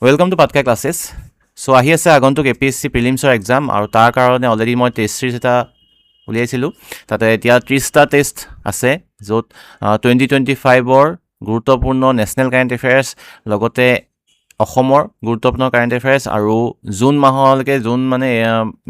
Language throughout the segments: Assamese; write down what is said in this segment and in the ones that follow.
Welcome to Patka Classes. So আহি আছে আগন্তুক APSC প্ৰিলিমছৰ এক্সাম আৰু তাৰ কাৰণে অলৰেডি মই টেষ্ট সিৰিজ এটা উলিয়াইছিলোঁ তাতে এতিয়া 30টা টেষ্ট আছে য'ত 2025ৰ গুৰুত্বপূৰ্ণ নেশ্যনেল কাৰেণ্ট এফেয়াৰ্ছ লগতে অসমৰ গুৰুত্বপূৰ্ণ কাৰেণ্ট এফেয়াৰ্ছ আৰু জুন মাহলৈকে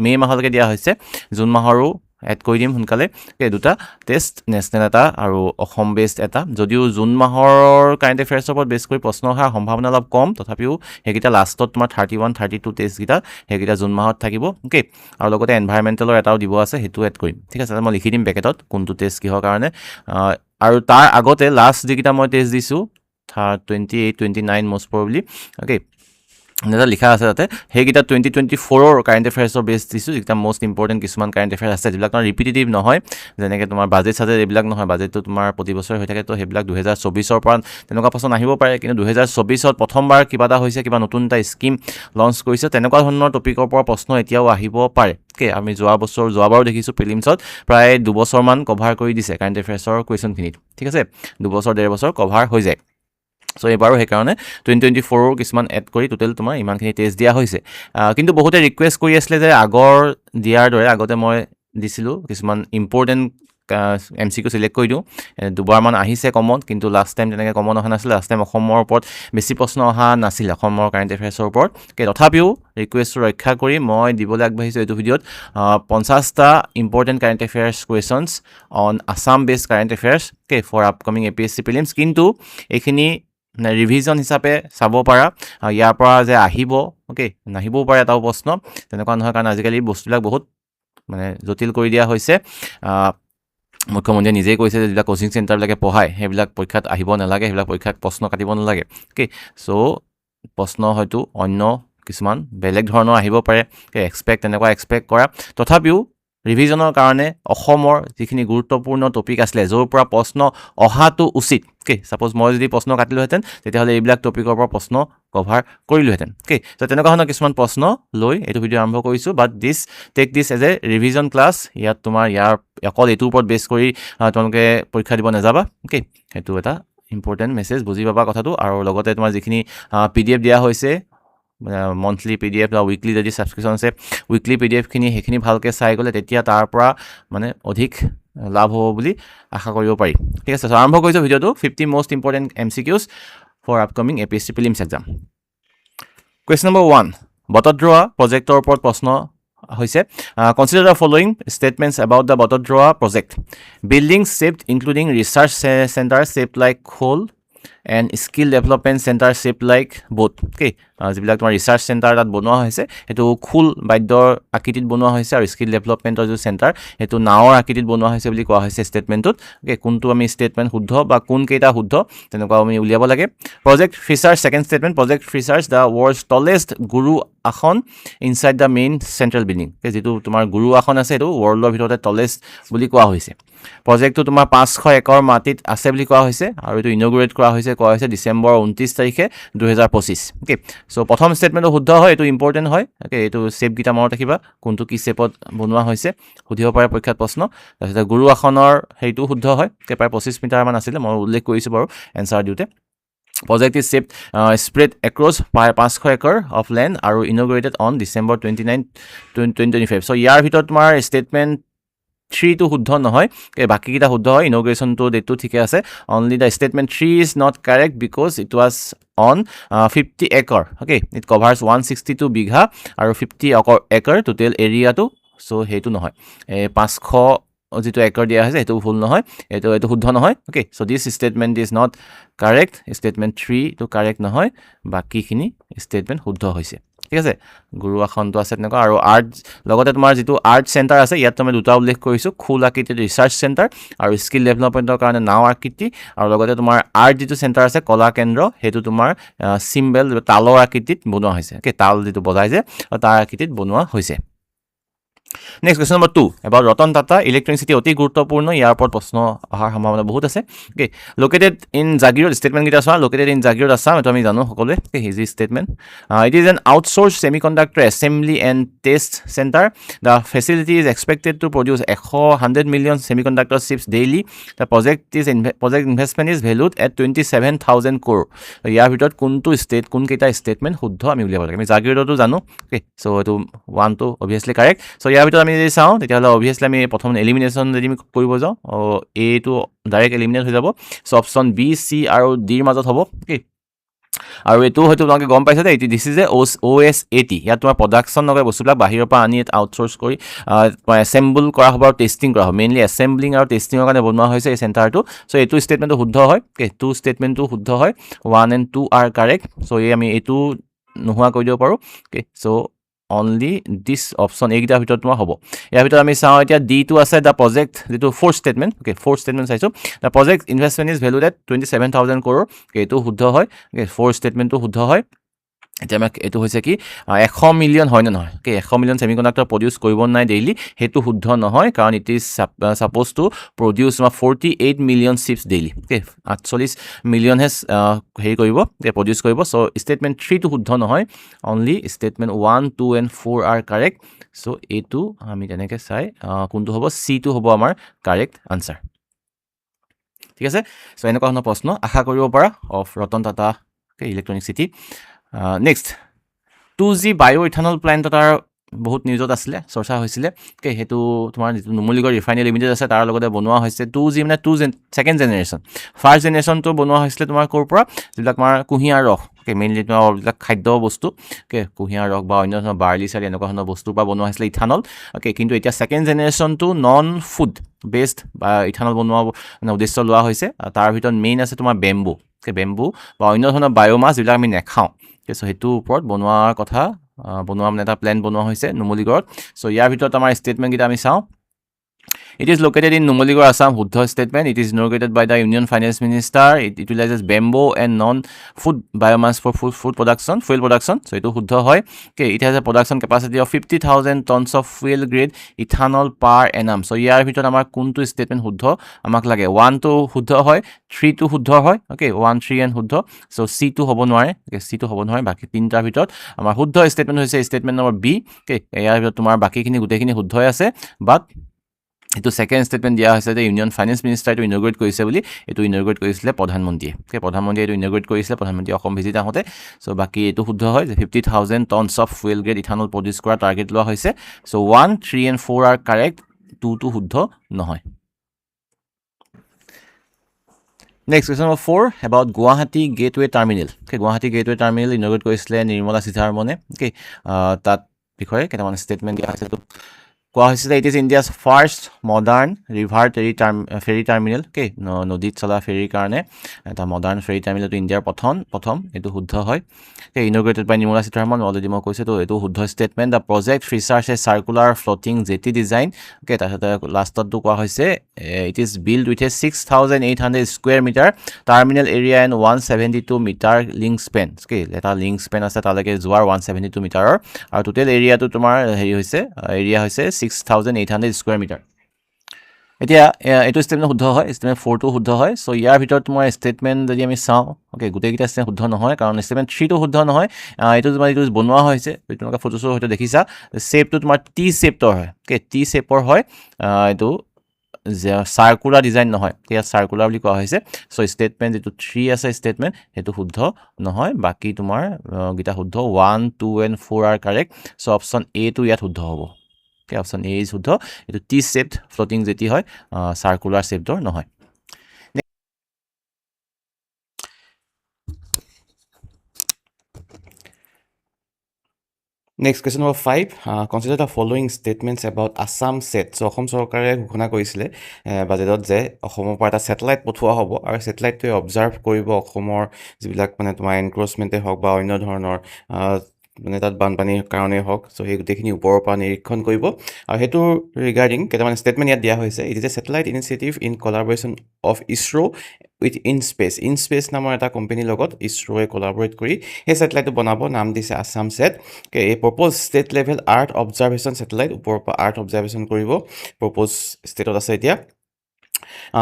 মে মাহলৈকে দিয়া হৈছে জুন মাহৰো এড কৰি দিম সোনকালে এই দুটা টেষ্ট নেশ্যনেল এটা আৰু অসম বেছড এটা যদিও জুন মাহৰ কাৰেণ্ট এফেয়াৰ্ছৰ ওপৰত বেছ কৰি প্ৰশ্ন অহাৰ সম্ভাৱনা অলপ কম তথাপিও সেইকেইটা লাষ্টত তোমাৰ 31, 32 টেষ্টকেইটা সেইকেইটা জুন মাহত থাকিব অ'কে আৰু লগতে এনভাইৰমেণ্টেলৰ এটাও দিব আছে সেইটো এড কৰিম ঠিক আছে মই লিখি দিম পেকেটত কোনটো টেষ্ট কিহৰ কাৰণে আৰু তাৰ আগতে লাষ্ট যিকেইটা মই টেষ্ট দিছোঁ 28, 29 most probably অ'কে এটা লিখা আছে তাতে সেইকেইটা 2024ৰ কাৰেণ্ট এফেয়াৰ্ছৰ বেছ দিছোঁ যিকেইটা মষ্ট ইম্পৰ্টেণ্ট কিছুমান কাৰেণ্ট এফেয়াৰ্ছ আছে যিবিলাক তোমাৰ ৰিপিটেটিভ নহয় যেনেকৈ তোমাৰ বাজেট এইবিলাক নহয় বাজেটটো তোমাৰ প্ৰতি বছৰ হৈ থাকে তো সেইবিলাক 2024ৰ পৰা তেনেকুৱা প্ৰশ্ন আহিব পাৰে কিন্তু 2024ত প্ৰথমবাৰ কিবা এটা হৈছে কিবা নতুন এটা স্কিম লঞ্চ কৰিছে তেনেকুৱা ধৰণৰ টপিকৰ পৰা প্ৰশ্ন এতিয়াও আহিব পাৰে অ'কে আমি যোৱাবাৰো দেখিছোঁ প্ৰিলিমছত প্ৰায় 2 বছৰমান কভাৰ কৰি দিছে কাৰেণ্ট এফেয়াৰ্ছৰ কুৱেশ্যনখিনিত ঠিক আছে 2 বছৰ 1.5 বছৰ কভাৰ হৈ যায় সো এবাৰো সেইকাৰণে 2024ৰ কিছুমান এড কৰি টোটেল তোমাৰ ইমানখিনি টেষ্ট দিয়া হৈছে কিন্তু বহুতে ৰিকুৱেষ্ট কৰি আছিলে যে আগৰ দিয়াৰ দৰে আগতে মই দিছিলোঁ কিছুমান ইম্পৰ্টেণ্ট MCQ চিলেক্ট কৰি দিওঁ দুবাৰমান আহিছে কমন কিন্তু লাষ্ট টাইম তেনেকৈ কমন অহা নাছিলে লাষ্ট টাইম অসমৰ ওপৰত বেছি প্ৰশ্ন অহা নাছিলে অসমৰ কাৰেণ্ট এফেয়াৰ্ছৰ ওপৰত তথাপিও ৰিকুৱেষ্টটো ৰক্ষা কৰি মই দিবলৈ আগবাঢ়িছোঁ এইটো ভিডিঅ'ত 50টা important current affairs questions on Assam based current affairs for upcoming APSC prelims কিন্তু এইখিনি ৰিভিজন হিচাপে চাব পাৰা ইয়াৰ পৰা যে আহিব অ'কে নাহিবও পাৰে এটাও প্ৰশ্ন তেনেকুৱা নহয় কাৰণ আজিকালি বস্তুবিলাক বহুত জটিল কৰি দিয়া হৈছে মুখ্যমন্ত্ৰীয়ে নিজেই কৈছে যে যিবিলাক কোচিং চেণ্টাৰবিলাকে পঢ়ায় সেইবিলাক পৰীক্ষাত আহিব নালাগে সেইবিলাক পৰীক্ষাত প্ৰশ্ন কাটিব নালাগে অ'কে চ' প্ৰশ্ন হয়তো অন্য কিছুমান বেলেগ ধৰণৰ আহিব পাৰে তেনেকুৱা এক্সপেক্ট কৰা তথাপিও ৰিভিজনৰ কাৰণে অসমৰ যিখিনি গুৰুত্বপূৰ্ণ টপিক আছিলে য'ৰ পৰা প্ৰশ্ন অহাটো উচিত ছাপ'জ মই যদি প্ৰশ্ন কাটিলোহেঁতেন তেতিয়াহ'লে এইবিলাক টপিকৰ পৰা প্ৰশ্ন কভাৰ কৰিলোহেঁতেন ত' তেনেকুৱা ধৰণৰ কিছুমান প্ৰশ্ন লৈ এইটো ভিডিঅ' আৰম্ভ কৰিছোঁ but take this as a revision class ইয়াত তোমাৰ অকল এইটোৰ ওপৰত বেছ কৰি তোমালোকে পৰীক্ষা দিব নাযাবা সেইটো এটা ইম্পৰ্টেণ্ট মেছেজ বুজি পাবা কথাটো আৰু লগতে তোমাৰ যিখিনি PDF দিয়া হৈছে মন্থলি PDF বা উইকলি যদি ছাবস্ক্ৰিপশ্যন আছে উইকলি PDFখিনি সেইখিনি ভালকৈ চাই গ'লে তেতিয়া তাৰ পৰা অধিক লাভ হ'ব বুলি আশা কৰিব পাৰি ঠিক আছে আৰম্ভ কৰিছোঁ ভিডিঅ'টো 50 most important MCQs for upcoming APSC prelims exam question number 1 Batadrava প্ৰজেক্টৰ ওপৰত প্ৰশ্ন হৈছে consider the following statements about the Batadrava project buildings shaped including research center shaped like whole and skill development center shaped like boat যিবিলাক তোমাৰ ৰিচাৰ্চ চেণ্টাৰ তাত বনোৱা হৈছে সেইটো খোল বাদ্যৰ আকৃতিত বনোৱা হৈছে আৰু স্কিল ডেভেলপমেণ্টৰ যিটো চেণ্টাৰ সেইটো নাৱৰ আকৃতিত বনোৱা হৈছে বুলি কোৱা হৈছে ষ্টেটমেণ্টটোত কোনটো আমি ষ্টেটমেণ্ট শুদ্ধ বা কোনকেইটা শুদ্ধ তেনেকুৱা আমি উলিয়াব লাগে project features second statement project features the world's টলেষ্ট গুৰু আসন inside the main central building যিটো তোমাৰ গুৰু আসন আছে সেইটো ৱৰ্ল্ডৰ ভিতৰতে টলেষ্ট বুলি কোৱা হৈছে প্ৰজেক্টটো তোমাৰ 500 একৰ মাটিত আছে বুলি কোৱা হৈছে আৰু এইটো ইনগ্ৰেট কোৱা হৈছে ডিচেম্বৰ 29 তাৰিখে 2025 চ' প্ৰথম ষ্টেটমেণ্টটো শুদ্ধ হয় এইটো ইম্পৰ্টেণ্ট হয় এইটো শ্বেপকেইটা মনত ৰাখিবা কোনটো কি শ্বেপত বনোৱা হৈছে সুধিব পাৰে পৰীক্ষাত প্ৰশ্ন তাৰপিছত গুৰু আসনৰ সেইটো শুদ্ধ হয় প্ৰায় 25 মিটাৰমান আছিলে মই উল্লেখ কৰিছোঁ বাৰু এনচাৰ দিওঁতে Project is shaped spread across 500 acre of land আৰু inaugurated on December 29, 2025 so ইয়াৰ ভিতৰত তোমাৰ ষ্টেটমেণ্ট 3 টো শুদ্ধ নহয় বাকিকেইটা শুদ্ধ হয় ইনগ্ৰেশ্যনটো ডেটটো ঠিকে আছে only the statement 3 is not correct because it was on 50 acre it covers 162 বিঘা আৰু 50 acre total এৰিয়াটো so সেইটো নহয় 500 যিটো একৰ দিয়া হৈছে সেইটো ভুল নহয় এইটো শুদ্ধ নহয় so this statement is not correct statement 3 টো correct নহয় বাকিখিনি statement শুদ্ধ হৈছে ঠিক আছে গুৰু আসনটো আছে তেনেকুৱা আৰু আৰ্ট লগতে তোমাৰ যিটো আৰ্ট চেণ্টাৰ আছে ইয়াত মই দুটা উল্লেখ কৰিছোঁ খোল আকৃতিৰ ৰিচাৰ্চ চেণ্টাৰ আৰু স্কিল ডেভেলপমেণ্টৰ কাৰণে নাও আকৃতি আৰু লগতে তোমাৰ আৰ্ট যিটো চেণ্টাৰ আছে কলা কেন্দ্ৰ সেইটো তোমাৰ চিম্বল তালৰ আকৃতিত বনোৱা হৈছে তাল যিটো বজাই যে তাৰ আকৃতিত বনোৱা হৈছে next question number 2 about Ratan Tata electricity অতি গুৰুত্বপূৰ্ণ ইয়াৰ ওপৰত প্ৰশ্ন অহাৰ সম্ভাৱনা বহুত আছে অ'কে লোকেটেড ইন জাগিৰোড ষ্টেটমেণ্টকেইটা চোৱা লোকেটেড ইন জাগিৰোড আছাম এইটো আমি জানো সকলোৱে অ'কে হিজি statement it is an outsource semiconductor assembly and test centre the facility is expected to produce 100 million semiconductor chips daily the project investment is valued at 27,000 crore ইয়াৰ ভিতৰত কোনকেইটা ষ্টেটমেণ্ট শুদ্ধ আমি উলিয়াব লাগে আমি জাগিৰোডতো জানো অ'কে চ' এইটো 1 টো অভিয়াছলি কাৰেক্ট চ' ইয়াৰ ভিতৰত আমি যদি চাওঁ তেতিয়াহ'লে অভিয়াছলি আমি প্ৰথম এলিমিনেশ্যন যদি আমি কৰিব যাওঁ এটো ডাইৰেক্ট এলিমিনেট হৈ যাব চ' অপশ্যন বি চি আৰু ডিৰ মাজত হ'ব অ'কে আৰু এইটো হয়তো তোমালোকে গম পাইছা যে দিছ ইজ এ OS80 ইয়াত তোমাৰ প্ৰডাকশ্যন নকৰে বস্তুবিলাক বাহিৰৰ পৰা আনি আউটচোৰ্চ কৰি এছেম্বল কৰা হ'ব আৰু টেষ্টিং কৰা হ'ব মেইনলি এছেম্বলিং আৰু টেষ্টিঙৰ কাৰণে বনোৱা হৈছে এই চেণ্টাৰটো চ' এইটো ষ্টেটমেণ্টটো শুদ্ধ হয় অ'কে টু ষ্টেটমেণ্টটো শুদ্ধ হয় 1 and 2 আৰ কাৰেক্ট চ' এই আমি এইটো নোহোৱা কৰি দিব পাৰোঁ অ'কে চ' অনলি দিছ অপশ্যন এইকেইটাৰ ভিতৰত তোমাৰ হ'ব ইয়াৰ ভিতৰত আমি চাওঁ এতিয়া ডিটো আছে দ্য প্ৰজেক্ট যিটো fourth statement okay fourth statement চাইছোঁ the project investment is valued at 27,000 crore এইটো শুদ্ধ হয় অ'কে ফ'ৰ্থ ষ্টেটমেণ্টটো শুদ্ধ হয় এতিয়া আমাক এইটো হৈছে কি 100 মিলিয়ন হয় নে নহয় okay 100 million semiconductor produce কৰিব নাই ডেইলি সেইটো শুদ্ধ নহয় কাৰণ it is supposed to produce 48 million chips daily okay 48 মিলিয়নহে হেৰি কৰিব প্ৰডিউচ কৰিব চ' ষ্টেটমেণ্ট 3টো শুদ্ধ নহয় only statement 1, 2 and 4 are correct so' এইটো আমি তেনেকৈ চাই কোনটো হ'ব চিটো হ'ব আমাৰ কাৰেক্ট আনচাৰ ঠিক আছে চ' এনেকুৱা ধৰণৰ প্ৰশ্ন আশা কৰিব পাৰা of Ratan Tata electronic city next 2G বায়' ইথানল প্লেণ্ট এটাৰ বহুত নিউজত আছিলে চৰ্চা হৈছিলে সেইটো তোমাৰ যিটো নুমলীগড় ৰিফাইনেৰী লিমিটেড আছে তাৰ লগতে বনোৱা হৈছে 2G মানে ছেকেণ্ড জেনেৰেশ্যন ফাৰ্ষ্ট জেনেৰেশ্যনটো বনোৱা হৈছিলে তোমাৰ ক'ৰ পৰা যিবিলাক তোমাৰ কুঁহিয়াৰ ৰস মেইনলি তোমাৰ যিবিলাক খাদ্য বস্তু কুঁহিয়াৰ ৰস বা অন্য ধৰণৰ বাৰ্লি চাৰ্লি এনেকুৱা ধৰণৰ বস্তুৰ পৰা বনোৱা হৈছিলে ইথানল কিন্তু এতিয়া ছেকেণ্ড জেনেৰেশ্যনটো নন ফুড বেছড বা ইথানল বনোৱা মানে উদ্দেশ্য লোৱা হৈছে তাৰ ভিতৰত মেইন আছে তোমাৰ বেম্বু বা অন্য ধৰণৰ বায়'মাছ যিবিলাক আমি নেখাওঁ চ' সেইটোৰ ওপৰত বনোৱাৰ কথা বনোৱা মানে এটা প্লেন বনোৱা হৈছে নুমলীগড়ত চ' ইয়াৰ ভিতৰত আমাৰ ষ্টেটমেণ্টকেইটা আমি চাওঁ It is located in Numaligarh, Assam. Huddha statement. It is inaugurated by the Union Finance Minister. It utilizes bamboo and non-food biomass for fuel production. So it Huddha hoy. Okay, it has a production capacity of 50,000 tons of fuel grade ethanol per annum. So here bhitor amar kuntu statement Huddha amak lage 1 to Huddha hoy, 3 to Huddha hoy. Okay, 1, 3 and Huddha. So C to hobo noare. Okay, C to hobo noare. Baki tinta bhitor amar Huddha statement hoise statement number B. Okay, here bhitor tumar baki khini gutei khini Huddha ase, but এইটো ছেকেণ্ড ষ্টেটমেণ্ট দিয়া হৈছে যে ইউনিয়ন ফাইনেন্স মিনিষ্টাৰ এইটো ইনগ্ৰেট কৰিছে বুলি এইটো ইনগ্ৰেট কৰিছিলে প্ৰধানমন্ত্ৰীয়ে প্ৰধানমন্ত্ৰীয়ে এইটো ইনগ্ৰেট কৰিছিলে প্ৰধানমন্ত্ৰী অসম ভিজিট আহোঁতে চ' বাকী এইটো শুদ্ধ হয় যে 50,000 tonnes of fuel grade ethanol produce কৰা টাৰ্গেট লোৱা হৈছে চ' 1, 3 and 4 আৰ কাৰেক্ট 2 টো শুদ্ধ নহয় next question number 4 about Guwahati gateway terminal Guwahati gateway terminal inaugurate কৰিছিলে নিৰ্মলা সীতাৰমণে তাত বিষয়ে কেইটামান ষ্টেটমেণ্ট দিয়া হৈছে কোৱা হৈছে যে it is India's first modern river ferry terminal নদীত চলা ফেৰীৰ কাৰণে এটা মডাৰ্ণ ফেৰী টাৰ্মিনেলটো ইণ্ডিয়াৰ প্ৰথম এইটো শুদ্ধ হয় inaugurated by Nirmala Sitharaman already মই কৈছোঁ তো এইটো শুদ্ধ statement the project features a circular floating jetty design তাৰপিছতে লাষ্টতো কোৱা হৈছে it is build with a 6,800 square metre terminal area and 172 metre link span এটা লিংক স্পেন আছে তালৈকে যোৱাৰ 172 মিটাৰৰ আৰু টোটেল এৰিয়াটো তোমাৰ হেৰি হৈছে এৰিয়া হৈছে 6,800 স্কুৱেৰ মিটাৰ এতিয়া এইটো ষ্টেটমেণ্ট শুদ্ধ হয় ষ্টেটমেণ্ট 4টো শুদ্ধ হয় চ' ইয়াৰ ভিতৰত তোমাৰ ষ্টেটমেণ্ট যদি আমি চাওঁ গোটেইকেইটা ষ্টেটমেণ্ট শুদ্ধ নহয় কাৰণ ষ্টেটমেণ্ট 3টো শুদ্ধ নহয় এইটো তোমাৰ এইটো বনোৱা হৈছে তোমালোকে ফটোছৰ হয়তো দেখিছা শ্বেপটো তোমাৰ টি শ্বেপৰ হয় টি শ্বেপৰ হয় এইটো চাৰ্কুলাৰ ডিজাইন নহয় ইয়াত চাৰ্কুলাৰ বুলি কোৱা হৈছে চ' ষ্টেটমেণ্ট যিটো 3 আছে ষ্টেটমেণ্ট সেইটো শুদ্ধ নহয় বাকী তোমাৰ গীতা শুদ্ধ 1, 2 and 4 are correct so' option এটো ইয়াত শুদ্ধ হ'ব অপশ্যন এ ইজ শুদ্ধ এইটো টি শ্বেপড ফ্লটিং যেটি হয় চাৰ্কুলাৰ শ্বেপডৰ নহয় next question number 5 consider the following statements about Assam sat so' Asom চৰকাৰে ঘোষণা কৰিছিলে বাজেটত যে অসমৰ পৰা এটা ছেটেলাইট পঠোৱা হ'ব আৰু ছেটেলাইটটোৱে অবজাৰ্ভ কৰিব অসমৰ যিবিলাক মানে তোমাৰ এনক্ৰ'চমেণ্টে হওক বা অন্য ধৰণৰ মানে তাত বানপানীৰ কাৰণেই হওক চ' সেই গোটেইখিনি ওপৰৰ পৰা নিৰীক্ষণ কৰিব আৰু সেইটোৰ ৰিগাৰ্ডিং কেইটামান ষ্টেটমেণ্ট ইয়াত দিয়া হৈছে it is a satellite initiative in collaboration of ISRO' with InSpace নামৰ এটা কোম্পানীৰ লগত ইছৰ'য়ে কলাবৰেট কৰি সেই ছেটেলাইটটো বনাব নাম দিছে আছাম ছেট এই propose state level earth observation satellite ওপৰৰ পৰা আৰ্থ অবজাৰ্ভেশ্যন কৰিব প্ৰপ'জ ষ্টেটত আছে এতিয়া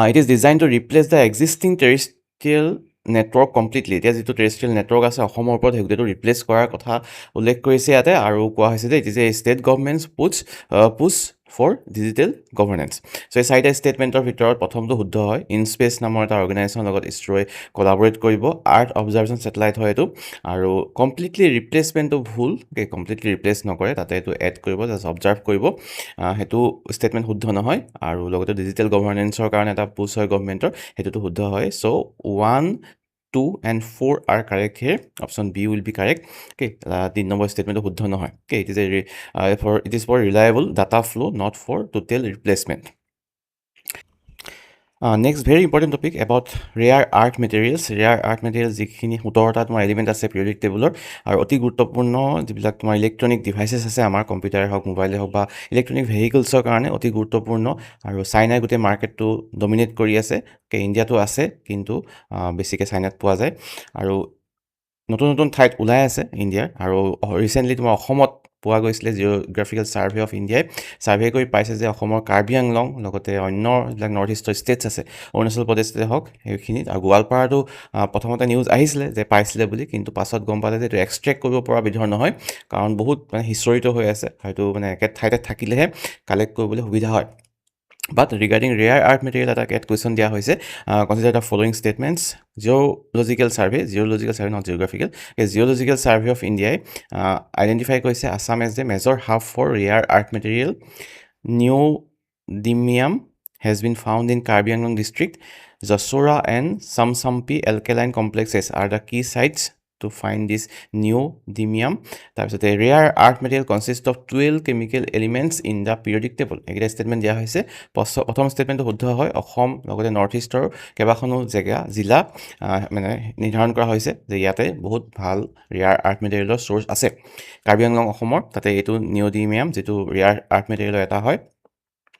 it is design to replace the existing terrestrial network completely এতিয়া যিটো টেৰিষ্ট্ৰিয়েল নেটৱৰ্ক আছে অসমৰ ওপৰত সেই গোটেইটো ৰিপ্লেচ কৰাৰ কথা উল্লেখ কৰিছে ইয়াতে আৰু কোৱা হৈছে যে it is a state government's push for digital governance so' এই চাৰিটা ষ্টেটমেণ্টৰ ভিতৰত প্ৰথমটো শুদ্ধ হয় ইনস্পেচ নামৰ এটা অৰ্গেনাইজেশ্যনৰ লগত ইছৰ'য়ে কলাবৰেট কৰিব আৰ্থ অবজাৰ্ভেশ্যন ছেটেলাইট হয় এইটো আৰু কমপ্লিটলি ৰিপ্লেচমেণ্টটো ভুল কমপ্লিটলি ৰিপ্লেচ নকৰে তাতে এইটো এড কৰিব জাষ্ট অবজাৰ্ভ কৰিব সেইটো ষ্টেটমেণ্ট শুদ্ধ নহয় আৰু লগতে ডিজিটেল গভৰ্ণেন্সৰ কাৰণে এটা পুছ হয় গভৰ্ণমেণ্টৰ সেইটোতো শুদ্ধ হয় so' 1, 2 and 4 are correct here. Option B will be correct. Okay, 3 number statement শুদ্ধ নহয়. Okay, it is for reliable data flow, not for total replacement. Next, very important topic about rare earth materials. Rare earth materials যিখিনি 17টা তোমাৰ এলিমেণ্ট আছে পিৰিয়ডিক টেবুলৰ আৰু অতি গুৰুত্বপূৰ্ণ যিবিলাক তোমাৰ ইলেক্ট্ৰনিক ডিভাইচেছ আছে আমাৰ কম্পিউটাৰে হওক মোবাইলে হওক বা ইলেক্ট্ৰনিক ভেহিকলছৰ কাৰণে অতি গুৰুত্বপূৰ্ণ আৰু চাইনাই গোটেই মাৰ্কেটটো ডমিনেট কৰি আছে ইণ্ডিয়াতো আছে কিন্তু বেছিকৈ চাইনাত পোৱা যায় আৰু নতুন নতুন ঠাইত ওলাই আছে ইণ্ডিয়াৰ আৰু ৰিচেণ্টলি তোমাৰ অসমত পোৱা গৈছিলে জিঅ'গ্ৰাফিকেল ছাৰ্ভে অফ ইণ্ডিয়াই ছাৰ্ভে কৰি পাইছে যে অসমৰ কাৰ্বি আংলং লগতে অন্য যিবিলাক নৰ্থ ইষ্টৰ ষ্টেটছ আছে অৰুণাচল প্ৰদেশতে হওক সেইখিনিত আৰু গোৱালপাৰাতো প্ৰথমতে নিউজ আহিছিলে যে পাইছিলে বুলি কিন্তু পাছত গম পালে যে এইটো এক্সট্ৰেক্ট কৰিব পৰা বিধৰ নহয় কাৰণ বহুত মানে সিঁচৰিত হৈ আছে হয়তো মানে একে ঠাইতে থাকিলেহে কালেক্ট কৰিবলৈ সুবিধা হয় But regarding rare earth material এটা question দিয়া হৈছে consider the following statements geological survey not geographical geological survey of India identify কৰিছে Assam as the major hub for rare earth material neodymium has been found in Karbi Anglong district Jasora and Samsampi alkaline complexes are the key sites to find this neodymium তাৰপিছত rare earth material consists of 12 chemical elements in the periodic table এটা ষ্টেটমেণ্ট দিয়া হৈছে প্ৰথম ষ্টেটমেণ্টটো শুদ্ধ হয় অসম লগতে নৰ্থ ইষ্টৰ কেইবাখনো জেগা জিলা মানে নিৰ্ধাৰণ কৰা হৈছে যে ইয়াতে বহুত ভাল ৰেয়াৰ আৰ্থ মেটেৰিয়েলৰ চ'ৰ্চ আছে কাৰ্বি আংলং অসমৰ তাতে এইটো নিঅ'ডিমিয়াম যিটো ৰেয়াৰ আৰ্থ মেটেৰিয়েলৰ এটা হয়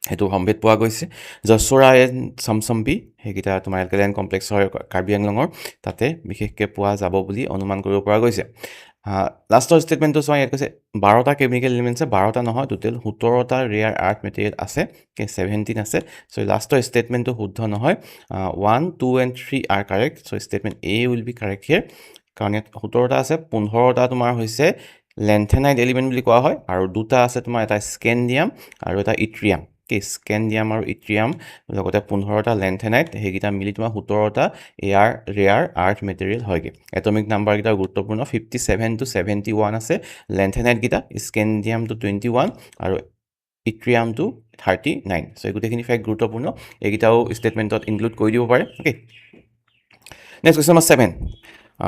সেইটো সম্ভেদ পোৱা গৈছে যশোৰা এণ্ড চামচাম্পি সেইকেইটা তোমাৰ এলকেলাইন কমপ্লেক্সৰ কাৰ্বি আংলঙৰ তাতে বিশেষকৈ পোৱা যাব বুলি অনুমান কৰিব পৰা গৈছে লাষ্টৰ ষ্টেটমেণ্টটো চোৱা ইয়াত কৈছে 12টা কেমিকেল এলিমেণ্ট আছে 12টা নহয় টোটেল 17টা ৰেয়াৰ আৰ্থ মেটেৰিয়েল আছে 17 আছে চ' লাষ্টৰ ষ্টেটমেণ্টটো শুদ্ধ নহয় 1, 2 and 3 are correct so' statement A will be correct here কাৰণ ইয়াত 17টা আছে 15টা তোমাৰ হৈছে লেন্থেনাইট এলিমেণ্ট বুলি কোৱা হয় আৰু দুটা আছে তোমাৰ এটা স্কেণ্ডিয়াম আৰু এটা ইট্ৰিয়াম স্কেণ্ডিয়াম আৰু ইট্ৰিয়াম লগতে 15টা লেন্থেনাইট সেইকেইটা মিলি তোমাৰ 17টা ৰেয়াৰ আৰ্থ মেটেৰিয়েল হয়গৈ এটমিক নাম্বাৰকেইটা গুৰুত্বপূৰ্ণ 57 to 71 আছে লেন্থেনাইটকেইটা স্কেণ্ডিয়ামটো 21 আৰু ইট্ৰিয়ামটো 39 চ' এই গোটেইখিনি ফেক্ট গুৰুত্বপূৰ্ণ এইকেইটাও ষ্টেটমেণ্টত ইনক্লুড কৰি দিব পাৰে okay next question number 7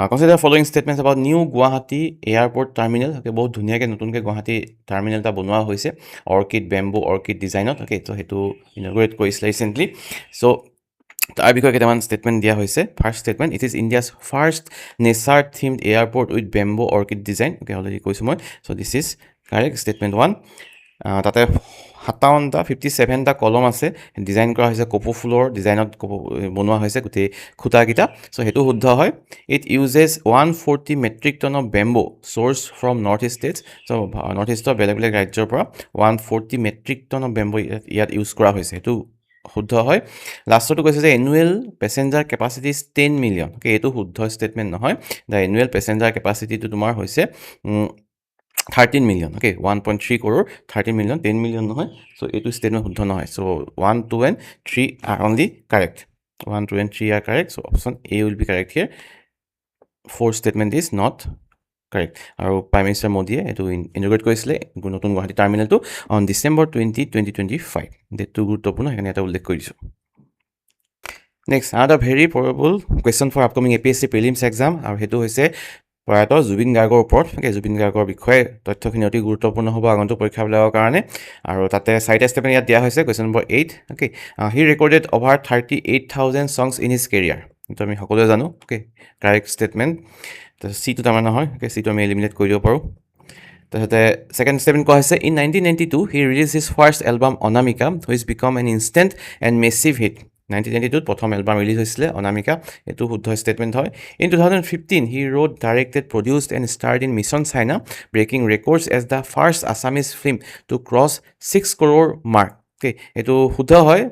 consider the following statements about new Guwahati airport terminal বহুত ধুনীয়াকৈ নতুনকৈ গুৱাহাটী টাৰ্মিনেল এটা বনোৱা হৈছে অৰ্কিড বেম্বু অৰ্কিড ডিজাইনত অ'কে চ' সেইটো ইনগ্ৰেট কৰিছিলে ৰিচেণ্টলি চ' তাৰ বিষয়ে কেইটামান ষ্টেটমেণ্ট দিয়া হৈছে first statement it is India's first nature themed airport with bamboo orchid design okay already কৈছোঁ মই so' this is correct statement 1 তাতে 57টা কলম আছে ডিজাইন কৰা হৈছে কপৌ ফুলৰ ডিজাইনত বনোৱা হৈছে গোটেই খুঁটাকেইটা চ' সেইটো শুদ্ধ হয় it uses 140 metric tonne of bamboo sourced from north east states so' north ইষ্টৰ বেলেগ বেলেগ ৰাজ্যৰ পৰা 140 মেট্ৰিক টন অফ বেম্বো ইয়াত ইউজ কৰা হৈছে সেইটো শুদ্ধ হয় লাষ্টটো কৈছে যে annual passenger capacity is 10 million এইটো শুদ্ধ ষ্টেটমেণ্ট নহয় দ্য এনুৱেল পেচেঞ্জাৰ কেপাচিটিটো তোমাৰ হৈছে 13 million okay 1.3 crore 13 million 10 million নহয় চ' এইটো ষ্টেটমেণ্ট শুদ্ধ নহয় so' 1, 2 and 3 are only correct 1, 2 and 3 are correct so option A will be correct here 4th statement is not correct আৰু প্ৰাইম মিনিষ্টাৰ মোদীয়ে এইটো ইনগ্ৰেট কৰিছিলে নতুন গুৱাহাটী টাৰ্মিনেলটো অন ডিচেম্বৰ 20, 2025 ডেটটো গুৰুত্বপূৰ্ণ সেইকাৰণে এটা উল্লেখ কৰি দিছোঁ next another very probable question for upcoming APSC prelims exam আৰু সেইটো হৈছে প্ৰয়াত জুবিন গাৰ্গৰ ওপৰত জুবিন গাৰ্গৰ বিষয়ে তথ্যখিনি অতি গুৰুত্বপূৰ্ণ হ'ব আগন্তুক পৰীক্ষাবিলাকৰ কাৰণে আৰু তাতে চাৰিটা ষ্টেটমেণ্ট ইয়াত দিয়া হৈছে question number 8 okay he recorded over 38,000 songs in his career এইটো আমি সকলোৱে জানো অ'কে কাৰেক্ট ষ্টেটমেণ্ট তাৰপিছত চিটো তাৰমানে নহয় অ'কে চিটো আমি এলিমিনেট কৰি দিব পাৰোঁ তাৰপিছতে ছেকেণ্ড ষ্টেটমেণ্ট কোৱা হৈছে in 1992 he release his first album Anamika which become an instant and massive hit 1992 প্ৰথম এলবাম ৰিলিজ হৈছিলে অনামিকা এইটো শুদ্ধ ষ্টেটমেণ্ট হয় in 2015 he wrote directed produced and starred in Mission China breaking records as the first Assamese film to cross 6 crore mark এইটো শুদ্ধ হয়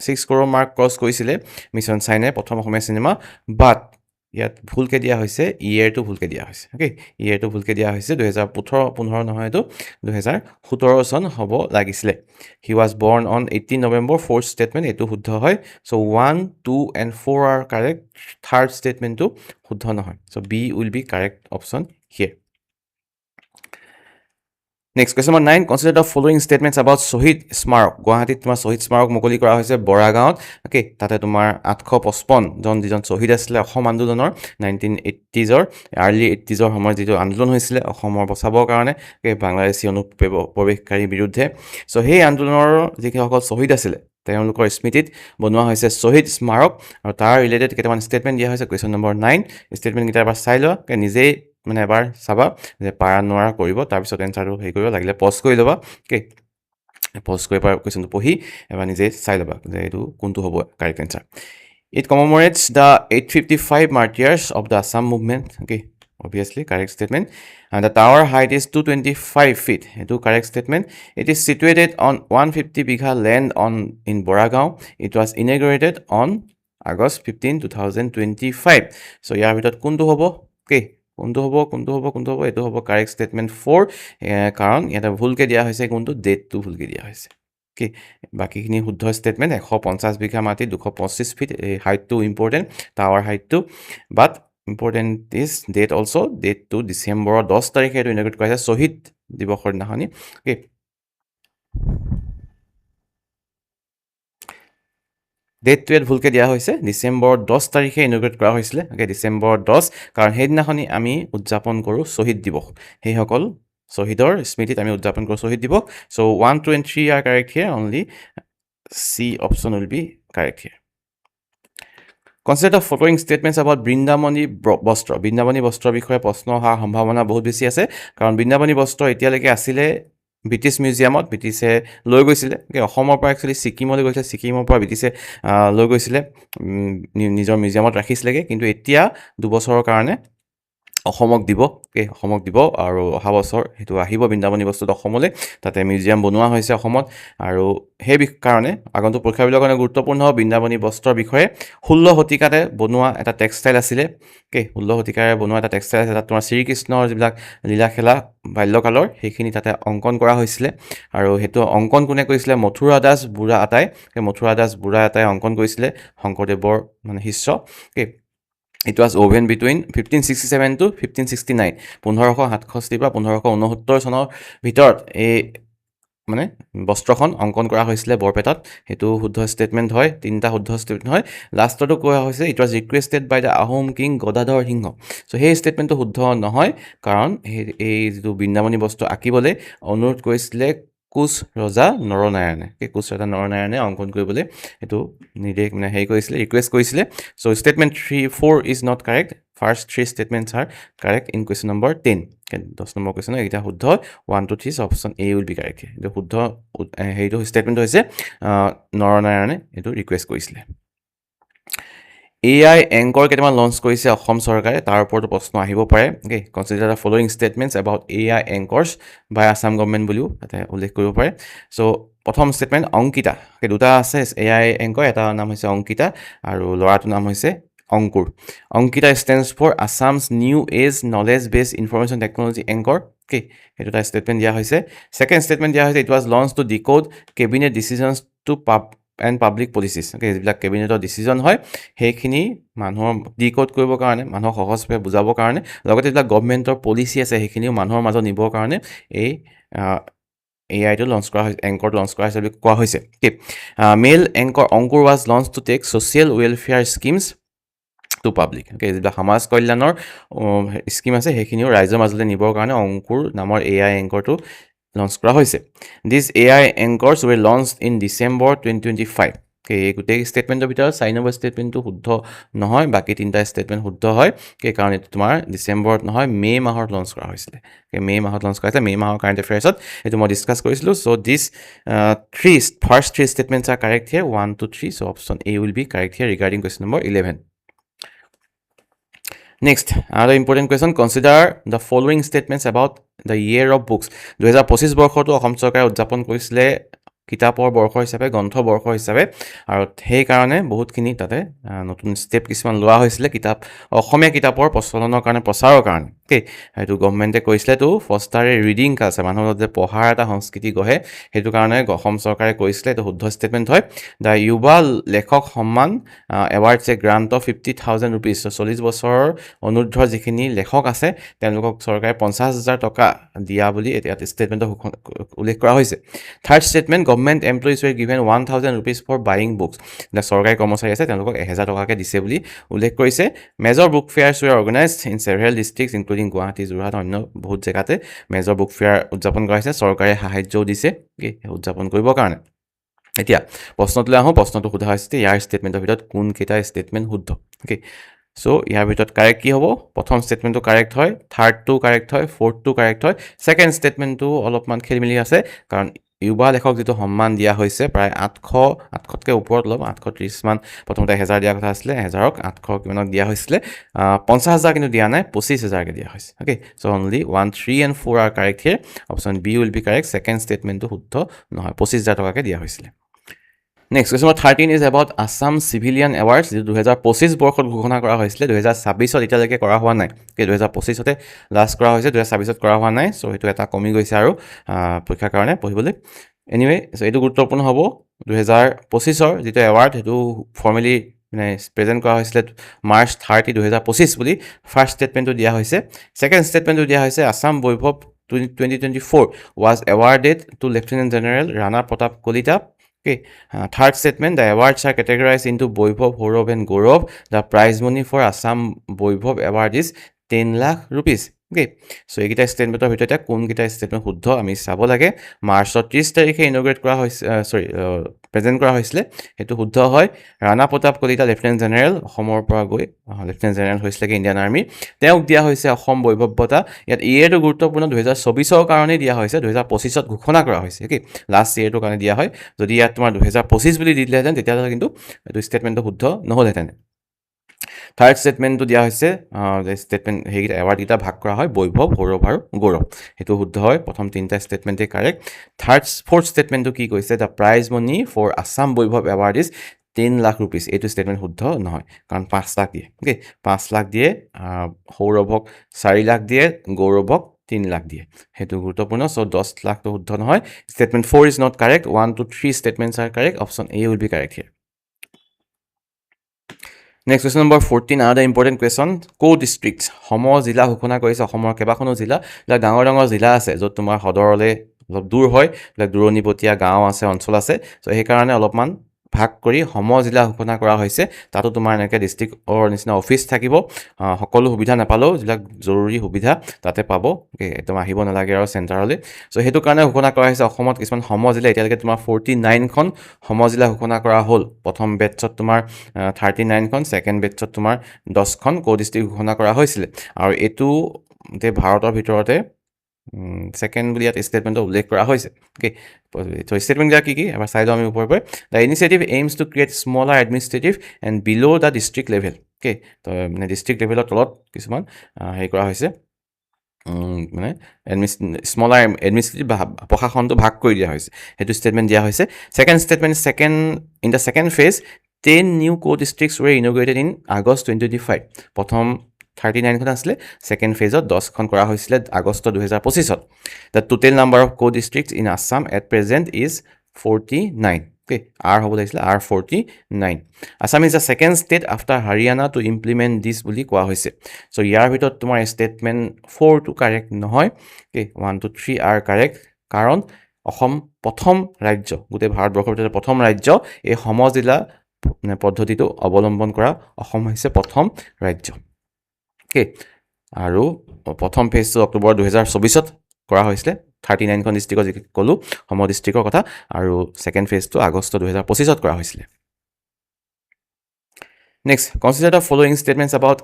6 crore মাৰ্ক ক্ৰছ কৰিছিলে মিছন চাইনাই প্ৰথম অসমীয়া চিনেমা বাট ইয়াত ভুলকৈ দিয়া হৈছে ইয়েৰটো ভুলকৈ দিয়া হৈছে ইয়েৰটো ভুলকৈ দিয়া হৈছে 2015 নহয় এইটো 2017 চন হ'ব লাগিছিলে he was born on 18 November fourth statement এইটো শুদ্ধ হয় so' 1, 2 and 4 are correct third ষ্টেটমেণ্টটো শুদ্ধ নহয় so' B will be correct option here next question number 9 consider the following statements about Shahid Smarak গুৱাহাটীত তোমাৰ শ্বহীদ স্মাৰক মুকলি কৰা হৈছে বৰাগাঁৱত তাতে তোমাৰ 855জন যিজন শ্বহীদ আছিলে অসম আন্দোলনৰ 1980s আৰ্লি 80s সময়ত যিটো আন্দোলন হৈছিলে অসমৰ বচাবৰ কাৰণে বাংলাদেশী অনুপ্ৰৱেশকাৰীৰ বিৰুদ্ধে চ' সেই আন্দোলনৰ যিসকল শ্বহীদ আছিলে তেওঁলোকৰ স্মৃতিত বনোৱা হৈছে শ্বহীদ স্মাৰক আৰু তাৰ ৰিলেটেড কেইটামান ষ্টেটমেণ্ট দিয়া হৈছে কুৱেশ্যন নম্বৰ 9 ষ্টেটমেণ্টকেইটা এবাৰ চাই লোৱা নিজেই মানে এবাৰ চাবা যে পাৰা নোৱাৰা কৰিব তাৰপিছত এনচাৰটো হেৰি কৰিব লাগিলে পজ কৰি ল'বা পজ কৰি এবাৰ কুৱেশ্যনটো পঢ়ি এবাৰ নিজে চাই ল'বা যে এইটো কোনটো হ'ব correct answer it commemorates the 855 martyrs of the Assam movement obviously correct statement and the tower height is 225 feet এইটো correct statement it is situated on 150 bigha land in Boragaon it was inaugurated on August 15 2025 so ইয়াৰ ভিতৰত কোনটো হ'ব কোনটো হ'ব এইটো হ'ব কাৰেক্ট ষ্টেটমেণ্ট 4 কাৰণ ইয়াতে ভুলকৈ দিয়া হৈছে কোনটো ডেটটো ভুলকৈ দিয়া হৈছে বাকীখিনি শুদ্ধ ষ্টেটমেণ্ট 150 বিঘা মাটি 225 ফিট এই হাইটটো ইম্পৰ্টেণ্ট টাৱাৰ হাইটটো বাট ইম্পৰ্টেণ্ট ইজ ডেট অলছ' ডেটটো ডিচেম্বৰৰ 10 তাৰিখে এইটো ইনগ্ৰেট কৰা হৈছে শ্বহীদ দিৱসৰ দিনাখনি ডেটটো ইয়াত ভুলকৈ দিয়া হৈছে ডিচেম্বৰ 10 তাৰিখে ইনগ্ৰেট কৰা হৈছিলে ডিচেম্বৰ 10 কাৰণ সেইদিনাখনি আমি উদযাপন কৰোঁ শ্বহীদ দিৱস সেইসকল শ্বহীদৰ স্মৃতিত আমি উদযাপন কৰোঁ শ্বহীদ দিৱস চ' 1, 2 and 3 are correct here only C option will be correct here Consider the following statements about বৃন্দাবনী বস্ত্ৰ বৃন্দাবনী বস্ত্ৰৰ বিষয়ে প্ৰশ্ন অহাৰ সম্ভাৱনা বহুত বেছি আছে কাৰণ বৃন্দাবনী বস্ত্ৰ এতিয়ালৈকে আছিলে ব্ৰিটিছ মিউজিয়ামত ব্ৰিটিছে লৈ গৈছিলে অসমৰ পৰা একচুৱেলি ছিকিমলৈ গৈছিলে ছিকিমৰ পৰা ব্ৰিটিছে লৈ গৈছিলে নিজৰ মিউজিয়ামত ৰাখিছিলেগৈ কিন্তু এতিয়া 2 বছৰৰ কাৰণে অসমক দিব আৰু অহা বছৰ সেইটো আহিব বৃন্দাবনী বস্তুটো অসমলৈ তাতে মিউজিয়াম বনোৱা হৈছে অসমত আৰু সেই কাৰণে আগন্তুক পৰীক্ষাবিলাকৰ কাৰণে গুৰুত্বপূৰ্ণ বৃন্দাবনী বস্ত্ৰৰ বিষয়ে 16 শতিকাতে বনোৱা এটা টেক্সটাইল আছিলে 16 শতিকাৰে বনোৱা এটা টেক্সটাইল আছে তাত তোমাৰ শ্ৰীকৃষ্ণৰ যিবিলাক লীলা খেলা বাল্যকালৰ সেইখিনি তাতে অংকন কৰা হৈছিলে আৰু সেইটো অংকন কোনে কৰিছিলে মথুৰা দাস বুঢ়া আটাই অংকন কৰিছিলে শংকৰদেৱৰ মানে শিষ্য It was woven between 1567 to 1569 1567 পৰা 1569 চনৰ ভিতৰত এই মানে বস্ত্ৰখন অংকন কৰা হৈছিলে বৰপেটাত সেইটো শুদ্ধ ষ্টেটমেণ্ট হয় তিনিটা শুদ্ধ ষ্টেটমেণ্ট হয় লাষ্টটো কোৱা হৈছে it was requested by the Ahom king Gadadhar Singha so' সেই ষ্টেটমেণ্টটো শুদ্ধ নহয় কাৰণ এই যিটো বৃন্দাবনী বস্ত্ৰ আঁকিবলৈ অনুৰোধ কৰিছিলে কোচ ৰজা নৰনাৰায়ণে অংকন কৰিবলৈ এইটো নিৰ্দেশ মানে হেৰি কৰিছিলে ৰিকুৱেষ্ট কৰিছিলে so' statement 4 is not correct first 3 statements are correct in question number 10 10 number question এইটা শুদ্ধ 1, 2, 3 option A will be correct এইটো শুদ্ধ হেৰিটো ষ্টেটমেণ্ট হৈছে নৰনাৰায়ণে এইটো ৰিকুৱেষ্ট কৰিছিলে AI এংকৰ কেইটামান লঞ্চ কৰিছে অসম চৰকাৰে তাৰ ওপৰতো প্ৰশ্ন আহিব পাৰে consider the following statements about AI anchors by Assam government বুলিও তাতে উল্লেখ কৰিব পাৰে চ' প্ৰথম ষ্টেটমেণ্ট অংকিতা দুটা আছে AI এংকৰ এটা নাম হৈছে অংকিতা আৰু ল'ৰাটোৰ নাম হৈছে Ankur Ankita stands for Assam's new age knowledge based information technology anchor সেইটো এটা ষ্টেটমেণ্ট দিয়া হৈছে ছেকেণ্ড ষ্টেটমেণ্ট দিয়া হৈছে it was launch to decode cabinet decisions to and public policies যিবিলাক কেবিনেটৰ ডিচিজন হয় সেইখিনি মানুহৰ ডিক'ড কৰিবৰ কাৰণে মানুহক সহজভাৱে বুজাবৰ কাৰণে লগতে যিবিলাক গভৰ্ণমেণ্টৰ পলিচি আছে সেইখিনিও মানুহৰ মাজত নিবৰ কাৰণে এই AIটো লঞ্চ কৰা হৈছে এংকৰটো লঞ্চ কৰা হৈছে বুলি কোৱা হৈছে male anchor Ankur was launch to take social welfare schemes to public যিবিলাক সমাজ কল্যাণৰ স্কিম আছে সেইখিনিও ৰাইজৰ মাজলৈ নিবৰ কাৰণে অংকুৰ নামৰ AI এংকৰটো লঞ্চ কৰা হৈছে this AI anchors were launch in December 2025 এই গোটেই ষ্টেটমেণ্টৰ ভিতৰত 4 নম্বৰ ষ্টেটমেণ্টটো শুদ্ধ নহয়, বাকী 3টা ষ্টেটমেণ্ট শুদ্ধ হয়, কাৰণ এইটো তোমাৰ ডিচেম্বৰত নহয় মে' মাহত লঞ্চ কৰা হৈছিলে। মে' মাহত লঞ্চ কৰা হৈছিলে, মে' মাহৰ কাৰেণ্ট এফেয়াৰ্ছত এইটো মই ডিছকাছ কৰিছিলোঁ। So' this first three statements are correct here 1 2 3, so' option A will be correct here regarding question number 11. Next, another important question, consider the following statements about the year of books. 2025 বৰ্ষটো Assam চৰকাৰে উদযাপন কৰিছিলে কিতাপৰ বৰ্ষ হিচাপে, গ্ৰন্থ বৰ্ষ হিচাপে, আৰু সেইকাৰণে বহুতখিনি তাতে নতুন ষ্টেপ কিছুমান লোৱা হৈছিলে অসমীয়া কিতাপৰ প্ৰচলনৰ কাৰণে, প্ৰচাৰৰ কাৰণে। এইটো গভৰ্ণমেণ্টে কৈছিলে, এইটো ফষ্টাৰে ৰিডিং কালচাৰ, মানুহৰ যে পঢ়াৰ এটা সংস্কৃতি গঢ়ে, সেইটো কাৰণে অসম চৰকাৰে কৈছিলে। এইটো শুদ্ধ ষ্টেটমেণ্ট হয়। দ্য যুৱা লেখক সন্মান awards A grant of 50,000 rupees, 40 বছৰৰ অনুৰ্ধৰ যিখিনি লেখক আছে তেওঁলোকক চৰকাৰে 50,000 টকা দিয়া বুলি এতিয়া ষ্টেটমেণ্টত উল্লেখ কৰা হৈছে। Third statement, government employees were given 1,000 rupees for buying books, চৰকাৰী কৰ্মচাৰী আছে তেওঁলোকক 1,000 টকাকৈ দিছে বুলি উল্লেখ কৰিছে। Major book fairs were organised in several districts including Guwahati, Jorhat, অন্য বহুত জেগাতে মেজৰ বুক ফেয়াৰ উদযাপন কৰা হৈছে, চৰকাৰে সাহায্যও দিছে উদযাপন কৰিবৰ কাৰণে। এতিয়া প্ৰশ্নটোলৈ আহোঁ। প্ৰশ্নটো সোধা হৈছে ইয়াৰ ষ্টেটমেণ্টৰ ভিতৰত কোনকেইটা ষ্টেটমেণ্ট শুদ্ধ। চ' ইয়াৰ ভিতৰত কাৰেক্ট কি হ'ব? প্ৰথম ষ্টেটমেণ্টটো কাৰেক্ট হয়, থাৰ্ডটো কাৰেক্ট হয়, ফ'ৰ্থটো কাৰেক্ট হয়, ছেকেণ্ড ষ্টেটমেণ্টটো অলপমান খেলি মেলি আছে, কাৰণ যুৱা লেখক যিটো সন্মান দিয়া হৈছে প্ৰায় 800তকৈ ওপৰত অলপ 830 মান, প্ৰথমতে 1,000 দিয়া কথা আছিলে, 1,000ক 800 কিমানক দিয়া হৈছিলে, 50,000 কিন্তু দিয়া নাই, 25,000কৈ দিয়া হৈছে। So' only 1, 3 and 4 are correct here, option B will be correct. Second ষ্টেটমেণ্টটো শুদ্ধ নহয়, 25,000 টকাকৈ দিয়া হৈছিলে। Next question number 13 is about Assam civilian awards, যিটো 2025 বৰ্ষত ঘোষণা কৰা হৈছিলে, 2026ত এতিয়ালৈকে কৰা হোৱা নাই। 2025তে লাষ্ট কৰা হৈছে, 2026ত কৰা হোৱা নাই। চ' সেইটো এটা কমি গৈছে আৰু পৰীক্ষাৰ কাৰণে পঢ়িবলৈ। এনিৱে, চ' এইটো গুৰুত্বপূৰ্ণ হ'ব। 2025ৰ যিটো এৱাৰ্ড সেইটো ফৰ্মেলি প্ৰেজেণ্ট কৰা হৈছিলে March 30, 2025 বুলি ফাৰ্ষ্ট ষ্টেটমেণ্টটো দিয়া হৈছে। ছেকেণ্ড ষ্টেটমেণ্টটো দিয়া হৈছে Assam Baibhav 2024 was awarded to lieutenant general Rana Pratap Kalita. Third statement, the awards are categorized into Boibhav, Hourav and Gaurav. The prize money for Assam Boibhav award is 10 lakh rupees. চ' এইকেইটা ষ্টেটমেণ্টৰ ভিতৰতে কোনকেইটা ষ্টেটমেণ্ট শুদ্ধ আমি চাব লাগে। মাৰ্চৰ 30 তাৰিখে ইনগ্ৰেট কৰা হৈছে, প্ৰেজেণ্ট কৰা হৈছিলে, সেইটো শুদ্ধ হয়। ৰাণা প্ৰতাপ কলিতা লেফটেনেণ্ট জেনেৰেল, অসমৰ পৰা গৈ লেফটেনেণ্ট জেনেৰেল হৈছিলে ইণ্ডিয়ান আৰ্মি, তেওঁক দিয়া হৈছে অসম বৈভৱ বঁটা। ইয়াত ইয়েৰটো গুৰুত্বপূৰ্ণ, 2024ৰ কাৰণেই দিয়া হৈছে, 2025ত ঘোষণা কৰা হৈছে। লাষ্ট ইয়েৰটোৰ কাৰণে দিয়া হয়। যদি ইয়াত তোমাৰ 2025 বুলি দি দিলেহেঁতেন তেতিয়াহ'লে কিন্তু এইটো ষ্টেটমেণ্টটো শুদ্ধ নহ'লহেঁতেন। থাৰ্ড ষ্টেটমেণ্টটো দিয়া হৈছে, ষ্টেটমেণ্ট সেইকেইটা এৱাৰ্ডকেইটা ভাগ কৰা হয় বৈভৱ, সৌৰভ আৰু গৌৰৱ, সেইটো শুদ্ধ হয়। প্ৰথম 3টা ষ্টেটমেণ্টেই কাৰেক্ট। ফ'ৰ্থ ষ্টেটমেণ্টটো কি কৈছে? The prize money for Assam Baibhav award is 10 lakh rupees, এইটো ষ্টেটমেণ্ট শুদ্ধ নহয়, কাৰণ 5 লাখ দিয়ে। 5 লাখ দিয়ে, সৌৰভক 4 লাখ দিয়ে, গৌৰৱক 3 লাখ দিয়ে, সেইটো গুৰুত্বপূৰ্ণ। চ' 10 লাখটো শুদ্ধ নহয়। Statement 4 is not correct. 1 2 3 statements are correct, option A will be correct here. Next question number 14, another important question, districts, জিলা ঘোষণা কৰিছে অসমৰ কেইবাখনো জিলা, এইবিলাক ডাঙৰ ডাঙৰ জিলা আছে য'ত তোমাৰ সদৰলৈ অলপ দূৰ হয়, এইবিলাক দূৰণিবতীয়া গাঁও আছে, অঞ্চল আছে। চ' সেইকাৰণে অলপমান ভাগ কৰি জিলা ঘোষণা কৰা হৈছে। তাতো তোমাৰ এনেকৈ ডিষ্ট্ৰিক্টৰ নিচিনা অফিচ থাকিব, সকলো সুবিধা নাপালেও যিবিলাক জৰুৰী সুবিধা তাতে পাব, একদম আহিব নালাগে আৰু চেণ্টাৰলৈ। চ' সেইটো কাৰণে ঘোষণা কৰা হৈছে অসমত কিছুমান জিলা, এতিয়ালৈকে তোমাৰ 49খন জিলা ঘোষণা কৰা হ'ল। প্ৰথম বেটছত তোমাৰ 39খন, ছেকেণ্ড বেটছত তোমাৰ 10খন ডিষ্ট্ৰিক্ট ঘোষণা কৰা হৈছিলে, আৰু এইটো ভাৰতৰ ভিতৰতে ছেকেণ্ড বুলি ইয়াত ষ্টেটমেণ্টত উল্লেখ কৰা হৈছে। তো ষ্টেটমেণ্টবিলাক কি এবাৰ চাই লওঁ আমি ওপৰে ওপৰে। The initiative aims to create smaller administrative and bill' the district level. তো ডিষ্ট্ৰিক্ট লেভেলৰ তলত কিছুমান হেৰি কৰা হৈছে, স্মলাৰ এডমিনিষ্ট্ৰেটিভ প্ৰশাসনটো ভাগ কৰি দিয়া হৈছে, সেইটো ষ্টেটমেণ্ট দিয়া হৈছে। Second statement, in the second phase 10 new districts were inaugurated in August 2025। প্ৰথম 39খন আছিলে, ছেকেণ্ড ফেজত 10খন কৰা হৈছিলে আগষ্ট 2025ত। The total number of districts in Assam at present is 49। Are হ'ব লাগিছিলে, R 49। Assam is the second state after Haryana to implement this বুলি কোৱা হৈছে। চ' ইয়াৰ ভিতৰত তোমাৰ ষ্টেটমেণ্ট 4টো কাৰেক্ট নহয়। 1 2 3 আৰ কাৰেক্ট, কাৰণ অসম প্ৰথম ৰাজ্য, গোটেই ভাৰতবৰ্ষৰ ভিতৰত প্ৰথম ৰাজ্য এই জিলা পদ্ধতিটো অৱলম্বন কৰা অসম হৈছে প্ৰথম ৰাজ্য। আৰু প্ৰথম ফেজটো অক্টোবৰ 2024ত কৰা হৈছিলে, 39খন ডিষ্ট্ৰিক্টৰ যি ক'লোঁ ডিষ্ট্ৰিক্টৰ কথা, আৰু ছেকেণ্ড ফেজটো আগষ্ট 2025ত কৰা হৈছিলে। Next, consider the following statements about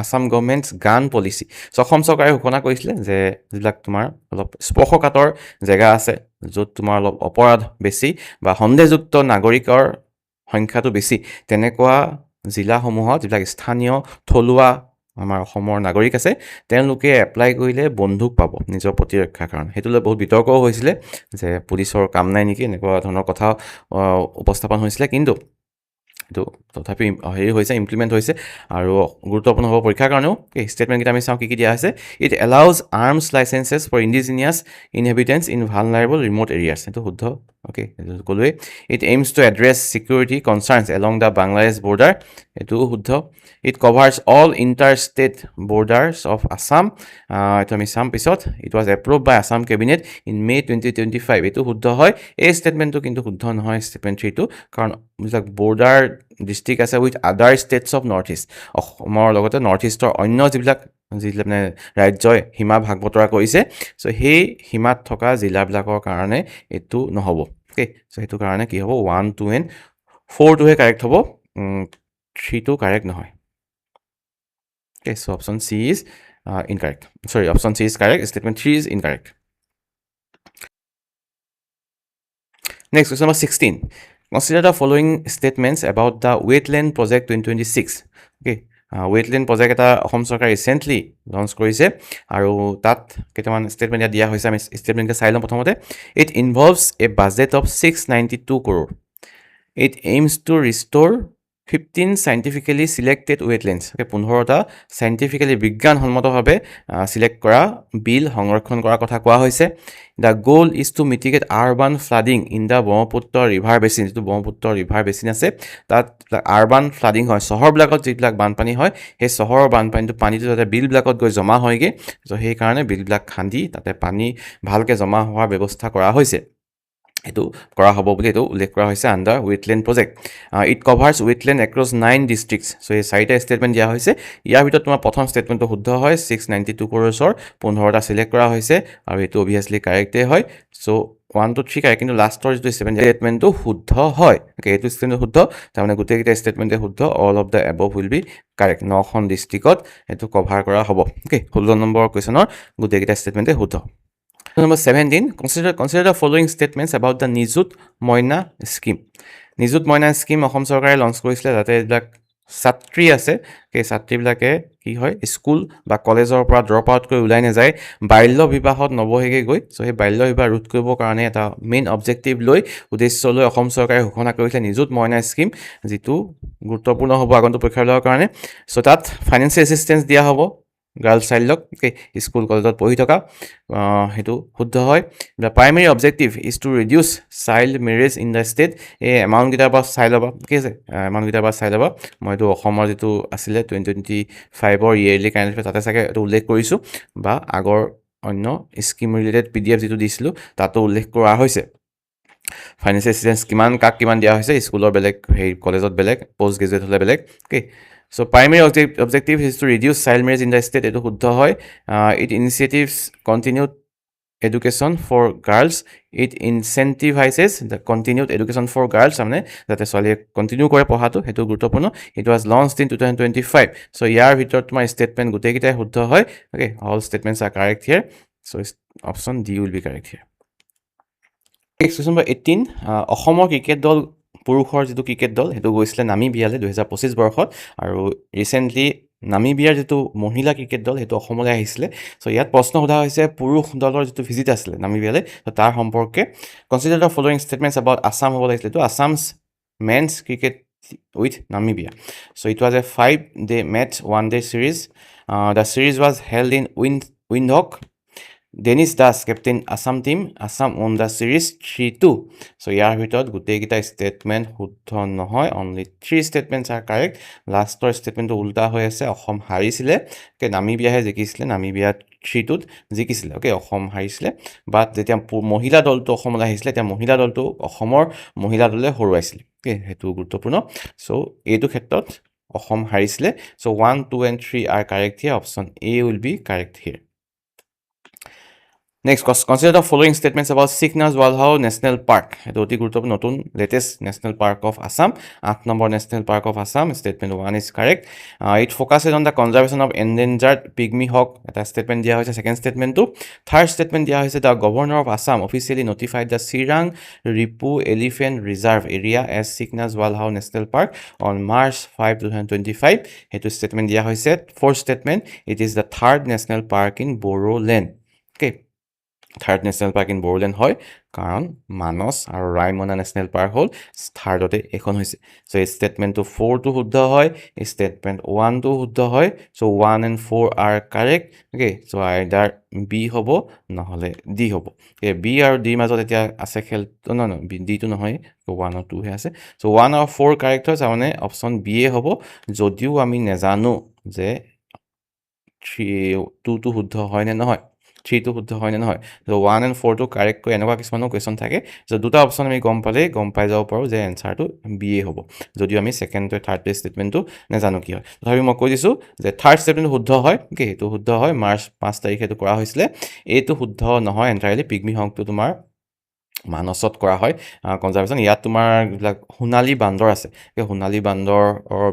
Assam গভৰ্ণমেণ্টছ গান পলিচি। অসম চৰকাৰে ঘোষণা কৰিছিলে যে যিবিলাক তোমাৰ অলপ স্পৰ্শকাতৰ জেগা আছে, য'ত তোমাৰ অলপ অপৰাধ বেছি বা সন্দেহযুক্ত নাগৰিকৰ সংখ্যাটো বেছি, তেনেকুৱা জিলাসমূহত যিবিলাক স্থানীয় থলুৱা আমাৰ অসমৰ নাগৰিক আছে, তেওঁলোকে এপ্লাই কৰিলে বন্দুক পাব নিজৰ প্ৰতিৰক্ষাৰ কাৰণে। সেইটো লৈ বহুত বিতৰ্কও হৈছিলে যে পুলিচৰ কাম নাই নেকি, এনেকুৱা ধৰণৰ কথা উপস্থাপন হৈছিলে। কিন্তু এইটো তথাপি হেৰি হৈছে, ইমপ্লিমেণ্ট হৈছে আৰু গুৰুত্বপূৰ্ণ হ'ব পৰীক্ষাৰ কাৰণেও। ষ্টেটমেণ্টকেইটা আমি চাওঁ কি কি দিয়া আছে। It allows arms licences for indigenous inhabitants in vulnerable remote areas. সেইটো শুদ্ধ, অ'কে, এইটো ক'লোৱেই। It aims to address security concerns along the Bangladesh border, এইটোও শুদ্ধ। It covers all inter state borders of Assam, এইটো আমি চাম পিছত। It was approve by Assam cabinet in May' 2025, এইটো শুদ্ধ হয়। এই ষ্টেটমেণ্টটো কিন্তু শুদ্ধ নহয়, ষ্টেটমেণ্ট 3টো, কাৰণ যিবিলাক বৰ্ডাৰ ডিষ্ট্ৰিক্ট আছে উইথ আদাৰ ষ্টেটছ অফ নৰ্থ ইষ্ট, অসমৰ লগতে নৰ্থ ইষ্টৰ অন্য যিবিলাক মানে ৰাজ্যই সীমা ভাগ বতৰা কৰিছে, চ' সেই সীমাত থকা জিলাবিলাকৰ কাৰণে এইটো নহ'ব। অ'কে, চ' সেইটো কাৰণে কি হ'ব, 1, 2 and 4টোহে কাৰেক্ট হ'ব, 3টো কাৰেক্ট নহয়। Okay, so' option C is incorrect, sorry, option C is correct, statement 3 is incorrect. Next, question number 16. Consider the following statements about the Wetland Project 2026. Okay, Wetland Project এটা অসম চৰকাৰে ৰিচেণ্টলি লঞ্চ কৰিছে আৰু তাত কেইটামান ষ্টেটমেণ্ট ইয়াত দিয়া হৈছে। আমি ষ্টেটমেণ্টকে চাই লওঁ প্ৰথমতে। It ইনভলভছ A budget of 692 crore. It aims to restore 15 scientifically selected wetlands. 15টা scientifically বিজ্ঞানসন্মতভাৱে চিলেক্ট কৰা বিল সংৰক্ষণ কৰাৰ কথা কোৱা হৈছে। দ্য গ'ল is two mitigate urban flooding in the Brahmaputra river basin. যিটো ব্ৰহ্মপুত্ৰ ৰিভাৰ বেচিন আছে, তাত আৰ্বান ফ্লাডিং হয়, চহৰবিলাকত যিবিলাক বানপানী হয়, সেই চহৰৰ পানীটো যাতে বিলবিলাকত গৈ জমা হয়গৈ, চ' সেইকাৰণে বিলবিলাক খান্দি তাতে পানী ভালকৈ জমা হোৱাৰ ব্যৱস্থা কৰা হৈছে। এইটো কৰা হ'ব বুলি এইটো উল্লেখ কৰা হৈছে under wetland project. It covers wetland across 9 districts. So' এই 4টা ষ্টেটমেণ্ট দিয়া হৈছে। ইয়াৰ ভিতৰত তোমাৰ প্ৰথম ষ্টেটমেণ্টটো শুদ্ধ হয়, 692 crores 15টা চিলেক্ট কৰা হৈছে আৰু এইটো অভিয়াছলি কাৰেক্টেই হয়। চ' 1, 2, 3 কাৰেক্ট, কিন্তু লাষ্টৰ যিটো ষ্টেটমেণ্টটো শুদ্ধ হয়। অ'কে, এইটো ষ্টেটমেণ্ট শুদ্ধ, তাৰমানে গোটেইকেইটা ষ্টেটমেণ্টে শুদ্ধ। All of the above will be correct. 9খন ডিষ্ট্ৰিক্টত এইটো কভাৰ কৰা হ'ব। অ'কে, 16 নম্বৰ কুৱেশ্যনৰ গোটেইকেইটা ষ্টেটমেণ্টে শুদ্ধ। Number 17, consider the following statements about the Nijut Moina scheme. Nijut Moina scheme Assam চৰকাৰে লঞ্চ কৰিছিলে, যাতে এইবিলাক ছাত্ৰী আছে, সেই ছাত্ৰীবিলাকে কি হয়, স্কুল বা কলেজৰ পৰা ড্ৰপ আউট কৰি ওলাই নাযায়, বাল্য বিবাহত নবহেগৈ গৈ। চ' সেই বাল্য বিবাহ ৰোধ কৰিবৰ কাৰণে এটা মেইন অবজেক্টিভ লৈ, উদ্দেশ্য লৈ অসম চৰকাৰে ঘোষণা কৰিছিলে নিযুত মইনা স্কীম, যিটো গুৰুত্বপূৰ্ণ হ'ব আগন্তুক পৰীক্ষাবিলাকৰ কাৰণে। চ' তাত ফাইনেন্সিয়েল এছিষ্টেঞ্চ দিয়া হ'ব গাৰ্লছ চাইল্ডক, স্কুল কলেজত পঢ়ি থকা, সেইটো শুদ্ধ হয়। The primary objective is to reduce child marriage in the state. এই এমাউণ্টকেইটাৰ পৰা চাই ল'বা, ঠিক আছে, এমাউণ্টকেইটাৰ পৰা চাই ল'বা। মইতো অসমৰ যিটো আছিলে 2025 ইয়েৰলি কাৰেণ্ট এফেয়াৰ, তাতে চাগে এইটো উল্লেখ কৰিছোঁ, বা আগৰ অন্য স্কিম ৰিলেটেড PDF যিটো দিছিলোঁ তাতো উল্লেখ কৰা হৈছে। ফাইনেন্সিয়েল এছিষ্টেঞ্চ কাক কিমান দিয়া হৈছে, স্কুলৰ বেলেগ, কলেজত বেলেগ, পষ্ট গ্ৰেজুৱেট হ'লে বেলেগ। Okay, so' primary objective is to reduce child marriage in the state, এইটো শুদ্ধ হয়। It initiatives continued education for girls, it incentivises the continued education for girls, তাৰমানে যাতে ছোৱালীয়ে কণ্টিনিউ কৰে পঢ়াটো, সেইটো গুৰুত্বপূৰ্ণ। It was launched in 2025। So' ইয়াৰ ভিতৰত তোমাৰ ষ্টেটমেণ্ট গোটেইকেইটাই শুদ্ধ হয়। Okay, all statements are correct here. So' option D will be correct here. Next question number 18, অসমৰ ক্ৰিকেট দল, পুৰুষৰ যিটো ক্ৰিকেট দল, সেইটো গৈছিলে নামিবিয়ালৈ 2025 বৰ্ষত, আৰু ৰিচেণ্টলি নামিবিয়াৰ যিটো মহিলা ক্ৰিকেট দল, সেইটো অসমলৈ আহিছিলে। চ' ইয়াত প্ৰশ্ন সোধা হৈছে পুৰুষ দলৰ যিটো ভিজিট আছিলে নামিবিয়ালৈ, তাৰ সম্পৰ্কে। Consider the following statements about Assam হ'ব লাগিছিলে, এইটো Assam's men's cricket with Namibia. So' it was a 5-day match, 1-day series. The series was held in Windhoek. Denis Das captain Assam team, Assam won the series 3-2। So' ইয়াৰ ভিতৰত গোটেইকেইটা ষ্টেটমেণ্ট শুদ্ধ নহয়, অনলি 3 ষ্টেটমেণ্টছ আৰ কাৰেক্ট। লাষ্টৰ ষ্টেটমেণ্টটো উল্টা হৈ আছে, অসম হাৰিছিলে। অ'কে, নামিবিয়াহে জিকিছিলে, নামিবিয়া 3-2ত জিকিছিলে। অ'কে, অসম হাৰিছিলে, বাট যেতিয়া মহিলা দলটো অসমলৈ আহিছিলে, এতিয়া মহিলা দলটো অসমৰ মহিলা দলে হৰুৱাইছিলে। অ'কে, সেইটো গুৰুত্বপূৰ্ণ। চ' এইটো ক্ষেত্ৰত অসম হাৰিছিলে। So' 1, 2 and 3 are correct here. Option A will be correct here. Next, consider the following statements about Siknas Walhao National Park. এইটো অতি গুৰুত্বপূৰ্ণ নতুন latest national park of Assam 8 number national park of Assam statement 1 is correct it focused on the conservation of endangered pygmy hog এটা ষ্টেটমেণ্ট দিয়া হৈছে ছেকেণ্ড ষ্টেটমেণ্টটো থাৰ্ড ষ্টেটমেণ্ট দিয়া হৈছে the governor of Assam officially notified the Chirang Ripu elephant reserve area as Sikhna Jwhwlao national park on March 5, 2025 সেইটো ষ্টেটমেণ্ট দিয়া হৈছে fourth statement it is the third national park in Bodoland okay third national park in Bodoland হয় কাৰণ মানস আৰু ৰাইমনা নেশ্যনেল পাৰ্ক হ'ল থাৰ্ডতে এখন হৈছে চ' এই ষ্টেটমেণ্টটো 4টো শুদ্ধ হয় এই ষ্টেটমেণ্ট 1টো শুদ্ধ হয় so' 1 and 4 are correct okay so' either B হ'ব নহ'লে ডি হ'ব বি আৰু ডিৰ মাজত এতিয়া আছে খেলটো নহয় ডিটো নহয় 1 আৰু 2হে আছে চ' 1 আৰু 4 কাৰেক্ট হয় তাৰমানে অপশ্যন বি এ হ'ব যদিও আমি নাজানো যে 2টো শুদ্ধ হয় নে নহয় 3টো শুদ্ধ হয় নে নহয় চ' 1 and 4টো কাৰেক্ট কৰি এনেকুৱা কিছুমানো কুৱেশ্যন থাকে চ' দুটা অপশ্যন আমি গম পাই যাব পাৰোঁ যে এনচাৰটো বি এ হ'ব যদিও আমি ছেকেণ্ড থাৰ্ড ষ্টেটমেণ্টটো নাজানো কি হয় তথাপি মই কৈ দিছোঁ যে থাৰ্ড ষ্টেটমেণ্ট শুদ্ধ হয় অ'কে সেইটো শুদ্ধ হয় মাৰ্চ 5 তাৰিখে এইটো কৰা হৈছিলে এইটো শুদ্ধ নহয় এণ্টায়াৰলি পিগমি হংকটো তোমাৰ মানসত কৰা হয় কনজাৰ্ভেশ্যন ইয়াত তোমাৰ যিবিলাক সোণালী বান্দৰ আছে সেই সোণালী বান্দৰ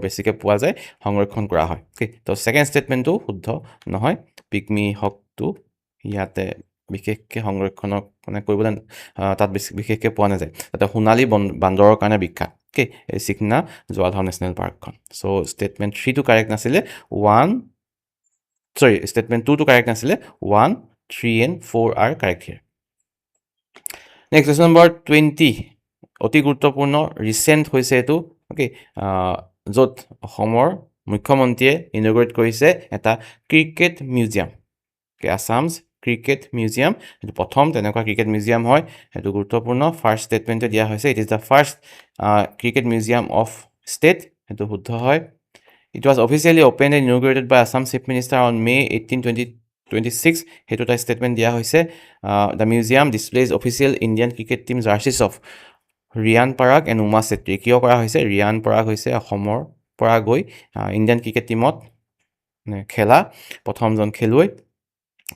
বেছিকৈ পোৱা যায় সংৰক্ষণ কৰা হয় অ'কে তো ছেকেণ্ড ষ্টেটমেণ্টটো শুদ্ধ নহয় পিগমি হকটো ইয়াতে বিশেষকৈ সংৰক্ষণক মানে কৰিবলৈ তাত বিশেষকৈ পোৱা নাযায় তাতে সোণালী বান্দৰৰ কাৰণে বিখ্যাত অ'কে এই চিকনা জৱালহাও নেশ্যনেল পাৰ্কখন চ' ষ্টেটমেণ্ট 3টো কাৰেক্ট নাছিলে ষ্টেটমেণ্ট 2টো কাৰেক্ট নাছিলে 1, 3 and 4 are correct here next question number 20 অতি গুৰুত্বপূৰ্ণ ৰিচেণ্ট হৈছে এইটো অ'কে য'ত অসমৰ মুখ্যমন্ত্ৰীয়ে ইনগ্ৰেট কৰিছে এটা cricket museum Assam's cricket museum এইটো প্ৰথম তেনেকুৱা ক্ৰিকেট মিউজিয়াম হয় সেইটো গুৰুত্বপূৰ্ণ ফাৰ্ষ্ট ষ্টেটমেণ্টে দিয়া হৈছে it is the first cricket museum of state সেইটো শুদ্ধ হয় it was officially open and inaugurated by Assam chief minister on May 18, 2026 সেইটো এটা ষ্টেটমেণ্ট দিয়া হৈছে the museum displays official Indian cricket team jerseys of Riyan Parag and Uma Chetry কিয় কৰা হৈছে ৰিয়ান পৰাগ হৈছে অসমৰ পৰা গৈ ইণ্ডিয়ান ক্ৰিকেট টিমত খেলা প্ৰথমজন খেলুৱৈ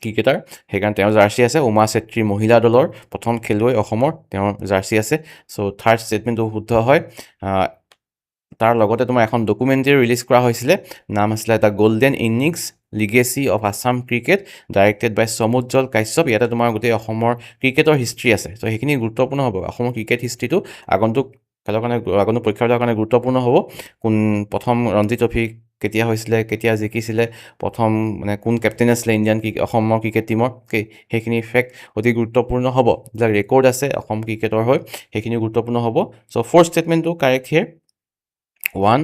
ক্ৰিকেটাৰ সেইকাৰণে তেওঁৰ জাৰ্চি আছে উমা চেত্ৰী মহিলা দলৰ প্ৰথম খেলুৱৈ অসমৰ তেওঁৰ জাৰ্চি আছে চ' থাৰ্ড ষ্টেটমেণ্টটো শুদ্ধ হয় তাৰ লগতে তোমাৰ এখন ডকুমেণ্টেৰী ৰিলিজ কৰা হৈছিলে নাম আছিলে the golden innings legacy of Assam cricket directed by Samujjal Kashyap ইয়াতে তোমাৰ গোটেই অসমৰ ক্ৰিকেটৰ হিষ্ট্ৰী আছে চ' সেইখিনি গুৰুত্বপূৰ্ণ হ'ব অসমৰ ক্ৰিকেট হিষ্ট্ৰীটো আগন্তুক পৰীক্ষাৰ কাৰণে গুৰুত্বপূৰ্ণ হ'ব প্ৰথম ৰঞ্জী ট্ৰফি কেতিয়া হৈছিলে কেতিয়া জিকিছিলে প্ৰথম মানে কোন কেপ্টেইন আছিলে ইণ্ডিয়ান অসমৰ ক্ৰিকেট টিমৰ সেইখিনি ফেক্ট অতি গুৰুত্বপূৰ্ণ হ'ব যিবিলাক ৰেকৰ্ড আছে অসম ক্ৰিকেটৰ হৈ সেইখিনি গুৰুত্বপূৰ্ণ হ'ব চ' ফ'ৰ্থ ষ্টেটমেণ্টটো কাৰেক্ট হিয়াৰ 1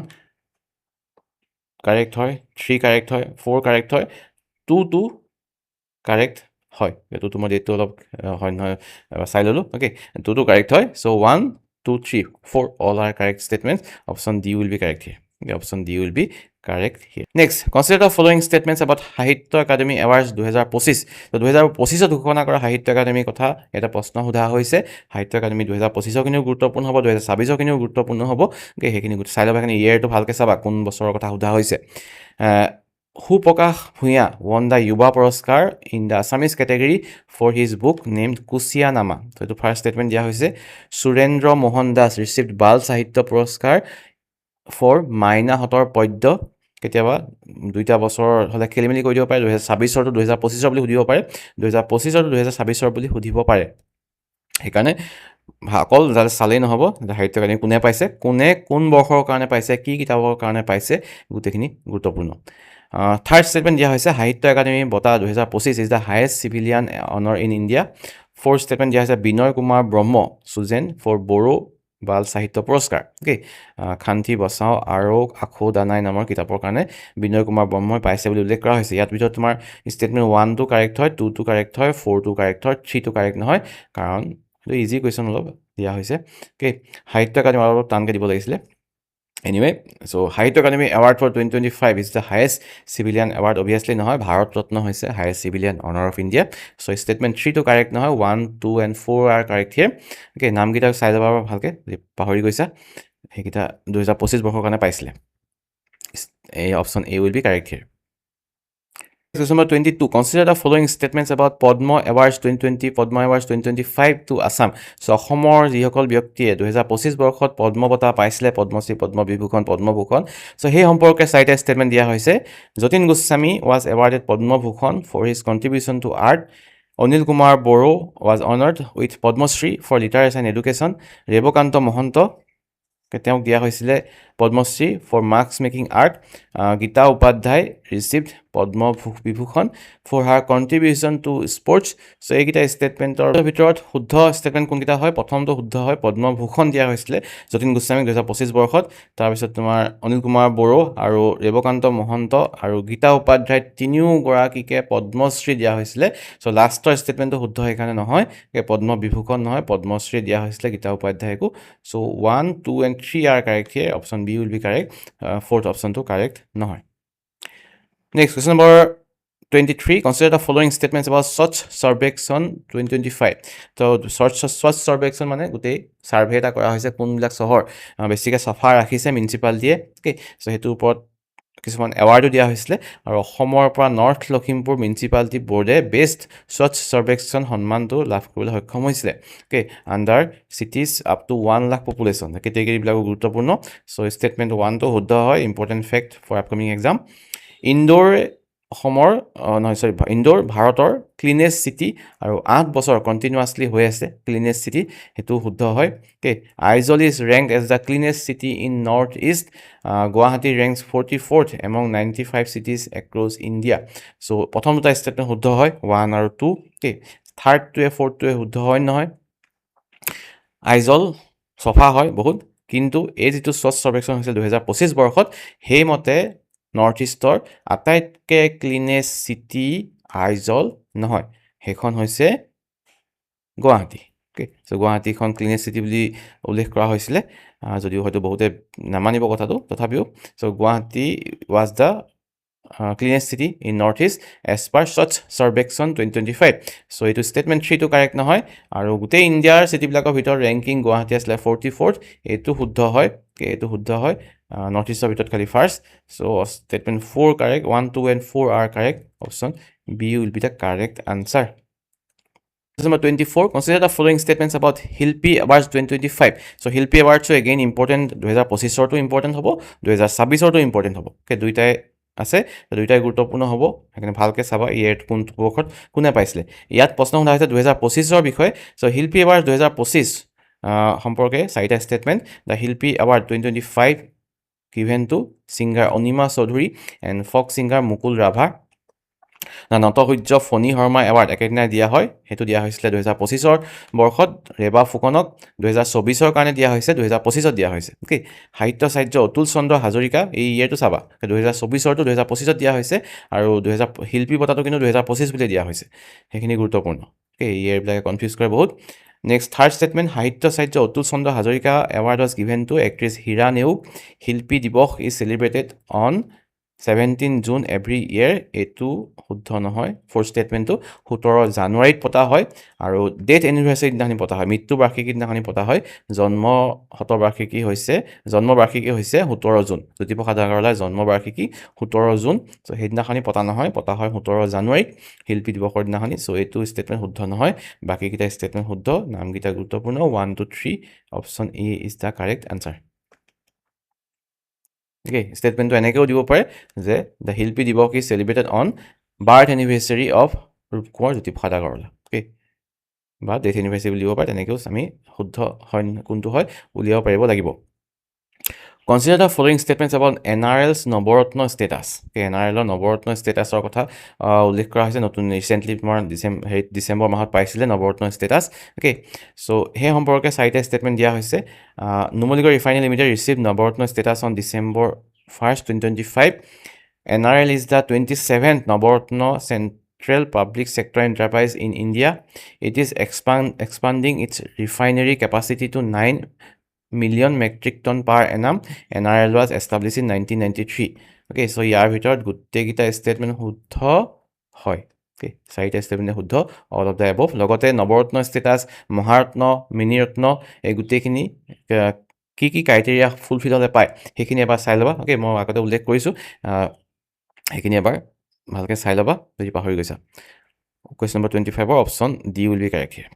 কাৰেক্ট হয় 3 কাৰেক্ট হয় 4 কাৰেক্ট হয় 2 কাৰেক্ট হয় এইটো তোমাৰ ডেটটো অলপ হয় নহয় চাই ল'লোঁ অ'কে 2 কাৰেক্ট হয় so' 1, 2, 3, 4 all are correct statements option D will be correct here option D will be correct here next consider the following statements about সাহিত্য একাডেমী এৱাৰ্ডছ 2025 তো 2025 ঘোষণা কৰা সাহিত্য একাডেমীৰ কথা এটা প্ৰশ্ন সোধা হৈছে সাহিত্য একাডেমী 2025 খিনিও গুৰুত্বপূৰ্ণ হ'ব 2026 খিনিও গুৰুত্বপূৰ্ণ হ'ব সেইখিনি চাই ল'বা এইখিনি ইয়েৰটো ভালকৈ চাবা কোন বছৰৰ কথা সোধা হৈছে Suprakash Bhuyan won the Yuva Puraskar in the Assamese category for his book named Kusia Nama তো এইটো ফাৰ্ষ্ট ষ্টেটমেণ্ট দিয়া হৈছে সুৰেন্দ্ৰ মোহন দাস received বাল সাহিত্য পুৰস্কাৰ for মাইনাহতৰ পদ্য কেতিয়াবা দুইটা বছৰ হ'লে খেলি মেলি কৰি দিব পাৰে 2026 ৰ 2025 বুলি সুধিব পাৰে 2025 ৰ 2026 বুলি সুধিব পাৰে সেইকাৰণে অকল চালেই নহ'ব সাহিত্য একাডেমী কোনে পাইছে কোন বৰ্ষৰ কাৰণে পাইছে কি কিতাপৰ কাৰণে পাইছে গোটেইখিনি গুৰুত্বপূৰ্ণ থাৰ্ড ষ্টেটমেণ্ট দিয়া হৈছে সাহিত্য একাডেমী বঁটা 2025 ইজ দ্য হায়েষ্ট চিভিলিয়ান অনাৰ ইন ইণ্ডিয়া ফ'ৰ্থ ষ্টেটমেণ্ট দিয়া হৈছে বিনয় কুমাৰ ব্ৰহ্ম চুজেন ফৰ বড়ো বাল সাহিত্য পুৰস্কাৰ অ'কে খান্থি বচাওঁ আৰু আখো দানাই নামৰ কিতাপৰ কাৰণে বিনয় কুমাৰ ব্ৰহ্মই পাইছে বুলি উল্লেখ কৰা হৈছে ইয়াত ভিতৰত তোমাৰ ষ্টেটমেণ্ট 1টো কাৰেক্ট হয় 2টো কাৰেক্ট হয় 4টো কাৰেক্ট হয় 3টো কাৰেক্ট নহয় কাৰণ এইটো ইজি কুৱেশ্যন অলপ দিয়া হৈছে অ'কে সাহিত্য একাডেমী অলপ টানকৈ দিব লাগিছিলে anyway so' Sahitya Akademi award for 2025 is the highest civilian award obviously নহয় ভাৰত ৰত্ন হৈছে highest civilian honour of India so' statement 3টো কাৰেক্ট নহয় 1, 2 and 4 are correct here okay নামকেইটা চাই যাবা ভালকৈ পাহৰি গৈছা সেইকেইটা 2025 বৰ্ষৰ কাৰণে পাইছিলে এই option A will be correct here Question number 22. Consider the following statements about Padma Awards 2020, Padma Awards 2025 to Assam. So, অসমৰ যিসকল ব্যক্তিয়ে 2025 বৰ্ষত পদ্ম বঁটা পাইছিলে, পদ্মশ্ৰী, পদ্মবিভূষণ, পদ্মভূষণ। So, সেই সম্পৰ্কে চাৰিটা ষ্টেটমেণ্ট দিয়া হৈছে। Jatin Goswami was awarded Padma Bhushan for his contribution to art. Anil Kumar Boro was honored with Padma Shri for literacy and education. Revokanta Mohanto তেওঁক দিয়া হৈছিলে Padmashri for masks making art. Gita Upadhyay received Padma Vibhushan for her contribution to sports. So' এইকেইটা ষ্টেটমেণ্টৰ ভিতৰত শুদ্ধ ষ্টেটমেণ্ট কোনকেইটা হয়? প্ৰথমটো শুদ্ধ হয়, পদ্মভূষণ দিয়া হৈছিলে যতীন গোস্বামীক 2025 বৰ্ষত। তাৰপিছত তোমাৰ অনিল কুমাৰ বড়ো আৰু ৰেৱকান্ত মহন্ত আৰু গীতা উপাধ্যায় তিনিওগৰাকীকে পদ্মশ্ৰী দিয়া হৈছিলে। চ' লাষ্টৰ ষ্টেটমেণ্টটো শুদ্ধ সেইকাৰণে নহয়, পদ্ম বিভূষণ নহয়, পদ্মশ্ৰী দিয়া হৈছিলে গীতা উপাধ্যায়কো। চ' 1, 2 and 3 are correct here. Option B will be correct. Fourth option to correct নহয়. Next, question number 23. Consider the following statements about Swachh Sarvekshan 2025. So, Swachh Sarvekshan মানে গোটেই সাৰ্ভে এটা কৰা হৈছে কোনবিলাক চহৰ বেছিকৈ চাফা ৰাখিছে মিউনিচিপালিটিয়ে। অ'কে, চ' সেইটোৰ ওপৰত কিছুমান এৱাৰ্ডো দিয়া হৈছিলে আৰু অসমৰ পৰা নৰ্থ লখিমপুৰ মিউনিচিপালিটি বৰ্ডে বেষ্ট স্বচ্ছ সাৰ্ভেক্ষণ সন্মানটো লাভ কৰিবলৈ সক্ষম হৈছিলে। Okay, under cities up to 1 lakh population কেটেগৰীবিলাকো গুৰুত্বপূৰ্ণ। চ' ষ্টেটমেণ্ট 1টো শুদ্ধ হয়, important fact for upcoming exam. Indore Indore ভাৰতৰ ক্লিনেষ্ট চিটি আৰু 8 বছৰ কণ্টিনিউৱাছলি হৈ আছে ক্লিনেষ্ট চিটি, সেইটো শুদ্ধ হয়। Okay, Aizawl is rank as the cleanest city in north east. Guwahati ranks 44th among 95 cities across India. So' প্ৰথম দুটা ষ্টেটমেণ্ট শুদ্ধ হয়, 1 আৰু 2। অ'কে, থাৰ্ডটোৱে ফ'ৰ্থটোৱে শুদ্ধ হয় নহয়। আইজল চফা হয় বহুত, কিন্তু এই যিটো স্বচ্ছ সাৰ্ভেক্ষণ হৈছিল 2025 বৰ্ষত, সেইমতে নৰ্থ ইষ্টৰ আটাইতকৈ ক্লিনেষ্ট চিটি আইজল নহয়, সেইখন হৈছে গুৱাহাটী। অ'কে, চ' গুৱাহাটীখন ক্লিনেষ্ট চিটি বুলি উল্লেখ কৰা হৈছিলে, যদিও হয়তো বহুতে নামানিব কথাটো, তথাপিও so' Guwahati was the cleanest city in north east as per স্বচ্ছ সাৰ্ভেক্ষণ 2025। চ' এইটো ষ্টেটমেণ্ট 3টো কাৰেক্ট নহয়, আৰু গোটেই ইণ্ডিয়াৰ চিটিবিলাকৰ ভিতৰত ৰেংকিং গুৱাহাটী আছিলে 44th, এইটো শুদ্ধ হয়। এইটো শুদ্ধ হয়, নৰ্থ ইষ্টৰ ভিতৰত খালি first. So' statement 4 correct, 1, 2 and 4 are correct. Option B will be the correct answer. Number 24, consider the following statements about Hilpi Awards 2025. So Hilpi Awards again important 2025 important হ'ব, 2026 important হ'ব। Okay, দুইটাই আছে, দুইটাই গুৰুত্বপূৰ্ণ হ'ব, সেইকাৰণে ভালকৈ চাবা ইয়াত কোনটো বৰ্ষত কোনে পাইছিলে। ইয়াত প্ৰশ্ন সোধা হৈছে 2025ৰ বিষয়ে। চ' শিল্পী এৱাৰ্ড 2025 সম্পৰ্কে চাৰিটা ষ্টেটমেণ্ট। দ্য শিল্পী award 2025 given to singer Onima Chaudhary and folk singer Mukul Rabha. নটসূৰ্য Phani Sharma award একেদিনাই দিয়া হয়, সেইটো দিয়া হৈছিলে 2025 বৰ্ষত। ৰেবা ফুকনক 2024 কাৰণে দিয়া হৈছে, 2025 দিয়া হৈছে। অ'কে, সাহিত্য চাৰ্য অতুল চন্দ্ৰ হাজৰিকা, এই ইয়েৰটো চাবা 2024টো 2025 দিয়া হৈছে, আৰু শিল্পী বঁটাটো কিন্তু 2025 বুলি দিয়া হৈছে, সেইখিনি গুৰুত্বপূৰ্ণ। অ'কে, এই ইয়েৰবিলাকে কনফিউজ কৰে বহুত। Next third statement, Sahityacharya Atul Chandra Hazarika award was given to actress Hira Neog. Shilpi Diwas is celebrated on 17 June every year, এইটো শুদ্ধ নহয়। ফ'ৰ্থ ষ্টেটমেণ্টটো 17 জানুৱাৰীত পতা হয়, আৰু ডেথ এনিভাৰ্চাৰী দিনাখনি পতা হয়, মৃত্যু বাৰ্ষিকী দিনাখনি পতা হয়। জন্ম বাৰ্ষিকী হৈছে 17 জুন, জ্যোতিপ্ৰসাদ আগৰৱালাৰ জন্মবাৰ্ষিকী 17 জুন। চ' সেইদিনাখনি পতা নহয়, পতা হয় 17 জানুৱাৰীত শিল্পী দিৱসৰ দিনাখনি। চ' এইটো ষ্টেটমেণ্ট শুদ্ধ নহয়, বাকীকেইটা ষ্টেটমেণ্ট শুদ্ধ, নামকেইটা গুৰুত্বপূৰ্ণ। 1, 2, 3, option A is the correct answer. Okay, ষ্টেটমেণ্টটো এনেকৈও দিব পাৰে যে the Shilpi Diwas is celebrated on birth anniversary of Rupkonwar Jyotiprasad Agarwala. Okay, বা ডেথ এনিভাৰ্চাৰী বুলি দিব পাৰে, তেনেকৈও আমি শুদ্ধ হয় কোনটো হয় উলিয়াব পাৰিব লাগিব। Consider the following statements about NRL's Navratna status. NRLৰ নৱৰত্ন ষ্টেটাছৰ কথা উল্লেখ কৰা হৈছে, নতুন ৰিচেণ্টলি তোমাৰ ডিচেম্বৰ মাহত পাইছিলে নৱৰত্ন ষ্টেটাছ। অ'কে, চ' সেই সম্পৰ্কে চাৰিটা ষ্টেটমেণ্ট দিয়া হৈছে। Numaligarh refinery limited receive Navratna status on December 1st, 2025. NRL is the 27th Navratna Central Public Sector Enterprise in India. It is expanding its refinery capacity to 9 million metric ton per annum. NRL was established in 1993. Okay, so ইয়াৰ ভিতৰত গোটেইকেইটা ষ্টেটমেণ্ট শুদ্ধ হয়। অ'কে, চাৰিটা ষ্টেটমেণ্ট শুদ্ধ, অল অফ দ্য এবভ। লগতে নৱৰত্ন ষ্টেটাছ, মহাৰত্ন, মিনিৰত্ন, এই গোটেইখিনি কি কি ক্ৰাইটেৰিয়া ফুলফিল হ'লে পায় সেইখিনি এবাৰ চাই ল'বা। অ'কে, মই আগতে উল্লেখ কৰিছোঁ, সেইখিনি এবাৰ ভালকৈ চাই ল'বা যদি পাহৰি গৈছা question number 25 option D will be correct here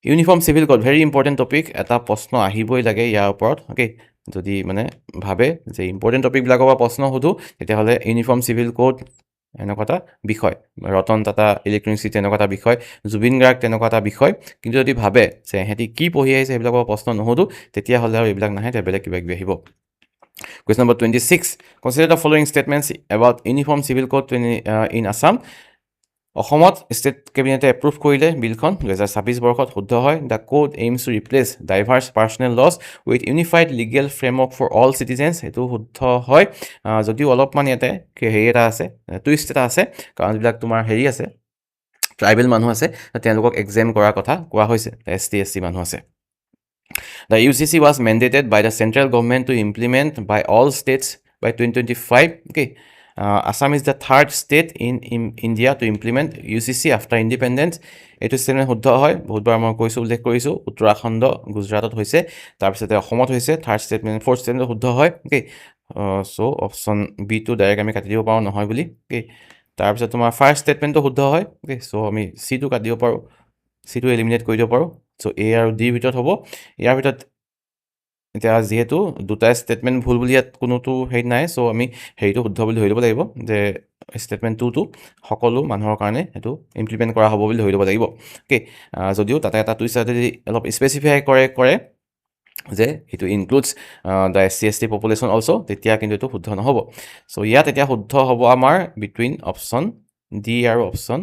uniform civil code very important topic এটা প্ৰশ্ন আহিবই লাগে ইয়াৰ ওপৰত অ'কে যদি মানে ভাবে যে ইম্পৰ্টেণ্ট টপিকবিলাকৰ পৰা প্ৰশ্ন সোধোঁ তেতিয়াহ'লে ইউনিফৰ্ম চিভিল কোড এনেকুৱা এটা বিষয় ৰতন টাটা ইলেক্ট্ৰনিক তেনেকুৱা এটা বিষয় জুবিন গাৰ্গ তেনেকুৱা এটা বিষয় কিন্তু যদি ভাবে যে সিহঁতি কি পঢ়ি আহিছে সেইবিলাকৰ প্ৰশ্ন নোসোধোঁ তেতিয়াহ'লে আৰু এইবিলাক নাহে তেতিয়া বেলেগ কিবা কিবি আহিব Question number 26. Consider the following statements about Uniform Civil Code in Assam. অসমত ষ্টেট কেবিনেটে এপ্ৰুভ কৰিলে বিলখন 2026 বৰ্ষত শুদ্ধ হয় the code aims to replace diverse personal laws with unified legal framework for all citizens সেইটো শুদ্ধ হয় যদিও অলপমান ইয়াতে হেৰি এটা আছে টুইষ্ট এটা আছে কাৰণ যিবিলাক তোমাৰ হেৰি আছে ট্ৰাইবেল মানুহ আছে তেওঁলোকক এক্সাম কৰাৰ কথা কোৱা হৈছে ST মানুহ আছে The UCC was mandated by the central government to implement by all states by 2025. Okay. Assam is the third state in India to implement UCC after independence. এইটো ষ্টেটমেণ্ট শুদ্ধ হয় বহুতবাৰ মই কৈছোঁ উল্লেখ কৰিছোঁ উত্তৰাখণ্ড গুজৰাটত হৈছে তাৰপিছতে অসমত হৈছে ফ'ৰ্থ ষ্টেটমেণ্ট শুদ্ধ হয় অ'কে চ' অপশ্যন বিটো ডাইৰেক্ট আমি কাটি দিব পাৰোঁ নহয় বুলি অ'কে তাৰপিছত তোমাৰ ফাৰ্ষ্ট ষ্টেটমেণ্টটো শুদ্ধ হয় অ'কে চ' আমি চিটো কাটি দিব পাৰোঁ চিটো এলিমিনেট কৰি দিব পাৰোঁ চ' এ আৰু ডিৰ ভিতৰত হ'ব ইয়াৰ ভিতৰত এতিয়া যিহেতু দুটা ষ্টেটমেণ্ট ভুল বুলি ইয়াত কোনোতো হেৰি নাই চ' আমি হেৰিটো শুদ্ধ বুলি ধৰি ল'ব লাগিব যে ষ্টেটমেণ্ট টুটো সকলো মানুহৰ কাৰণে সেইটো ইমপ্লিমেণ্ট কৰা হ'ব বুলি ধৰি ল'ব লাগিব অ'কে যদিও তাতে এটা টুইষ্ট যদি অলপ স্পেচিফাই কৰে যে সেইটো includes the SC population also' তেতিয়া কিন্তু এইটো শুদ্ধ নহ'ব চ' ইয়াত এতিয়া শুদ্ধ হ'ব আমাৰ বিটুইন অপশ্যন ডি আৰু অপশ্যন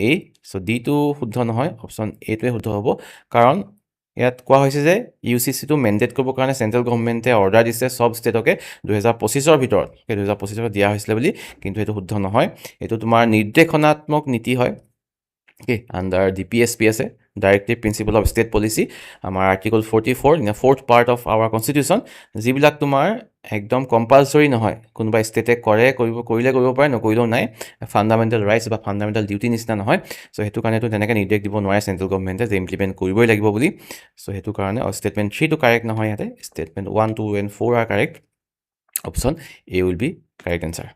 এ চ' ডিটো শুদ্ধ নহয় অপশ্যন এটোৱে শুদ্ধ হ'ব কাৰণ ইয়াত কোৱা হৈছে যে UCCটো মেণ্ডেট কৰিবৰ কাৰণে চেণ্ট্ৰেল গভৰ্ণমেণ্টে অৰ্ডাৰ দিছে চব ষ্টেটকে 2025 ভিতৰত 2025 দিয়া হৈছিলে বুলি কিন্তু সেইটো শুদ্ধ নহয় এইটো তোমাৰ নিৰ্দেশনাত্মক নীতি হয় অ'কে আণ্ডাৰ DPSP আছে directive principle of state policy আমাৰ article 44 in fourth part of our constitution যিবিলাক তোমাৰ একদম কম্পালচৰি নহয় কোনোবা ষ্টেটে কৰিলে কৰিব পাৰে নকৰিলেও নাই ফাণ্ডামেণ্টেল ৰাইটছ বা ফাণ্ডামেণ্টেল ডিউটি নিচিনা নহয় চ' সেইটো কাৰণেতো তেনেকৈ নিৰ্দেশ দিব নোৱাৰে চেণ্ট্ৰেল গভৰ্ণমেণ্টে যে ইমপ্লিমেণ্ট কৰিবই লাগিব বুলি চ' সেইটো কাৰণে ষ্টেটমেণ্ট 3টো কাৰেক্ট নহয় ইয়াতে statement 1, 2 and 4 are correct option A will be correct answer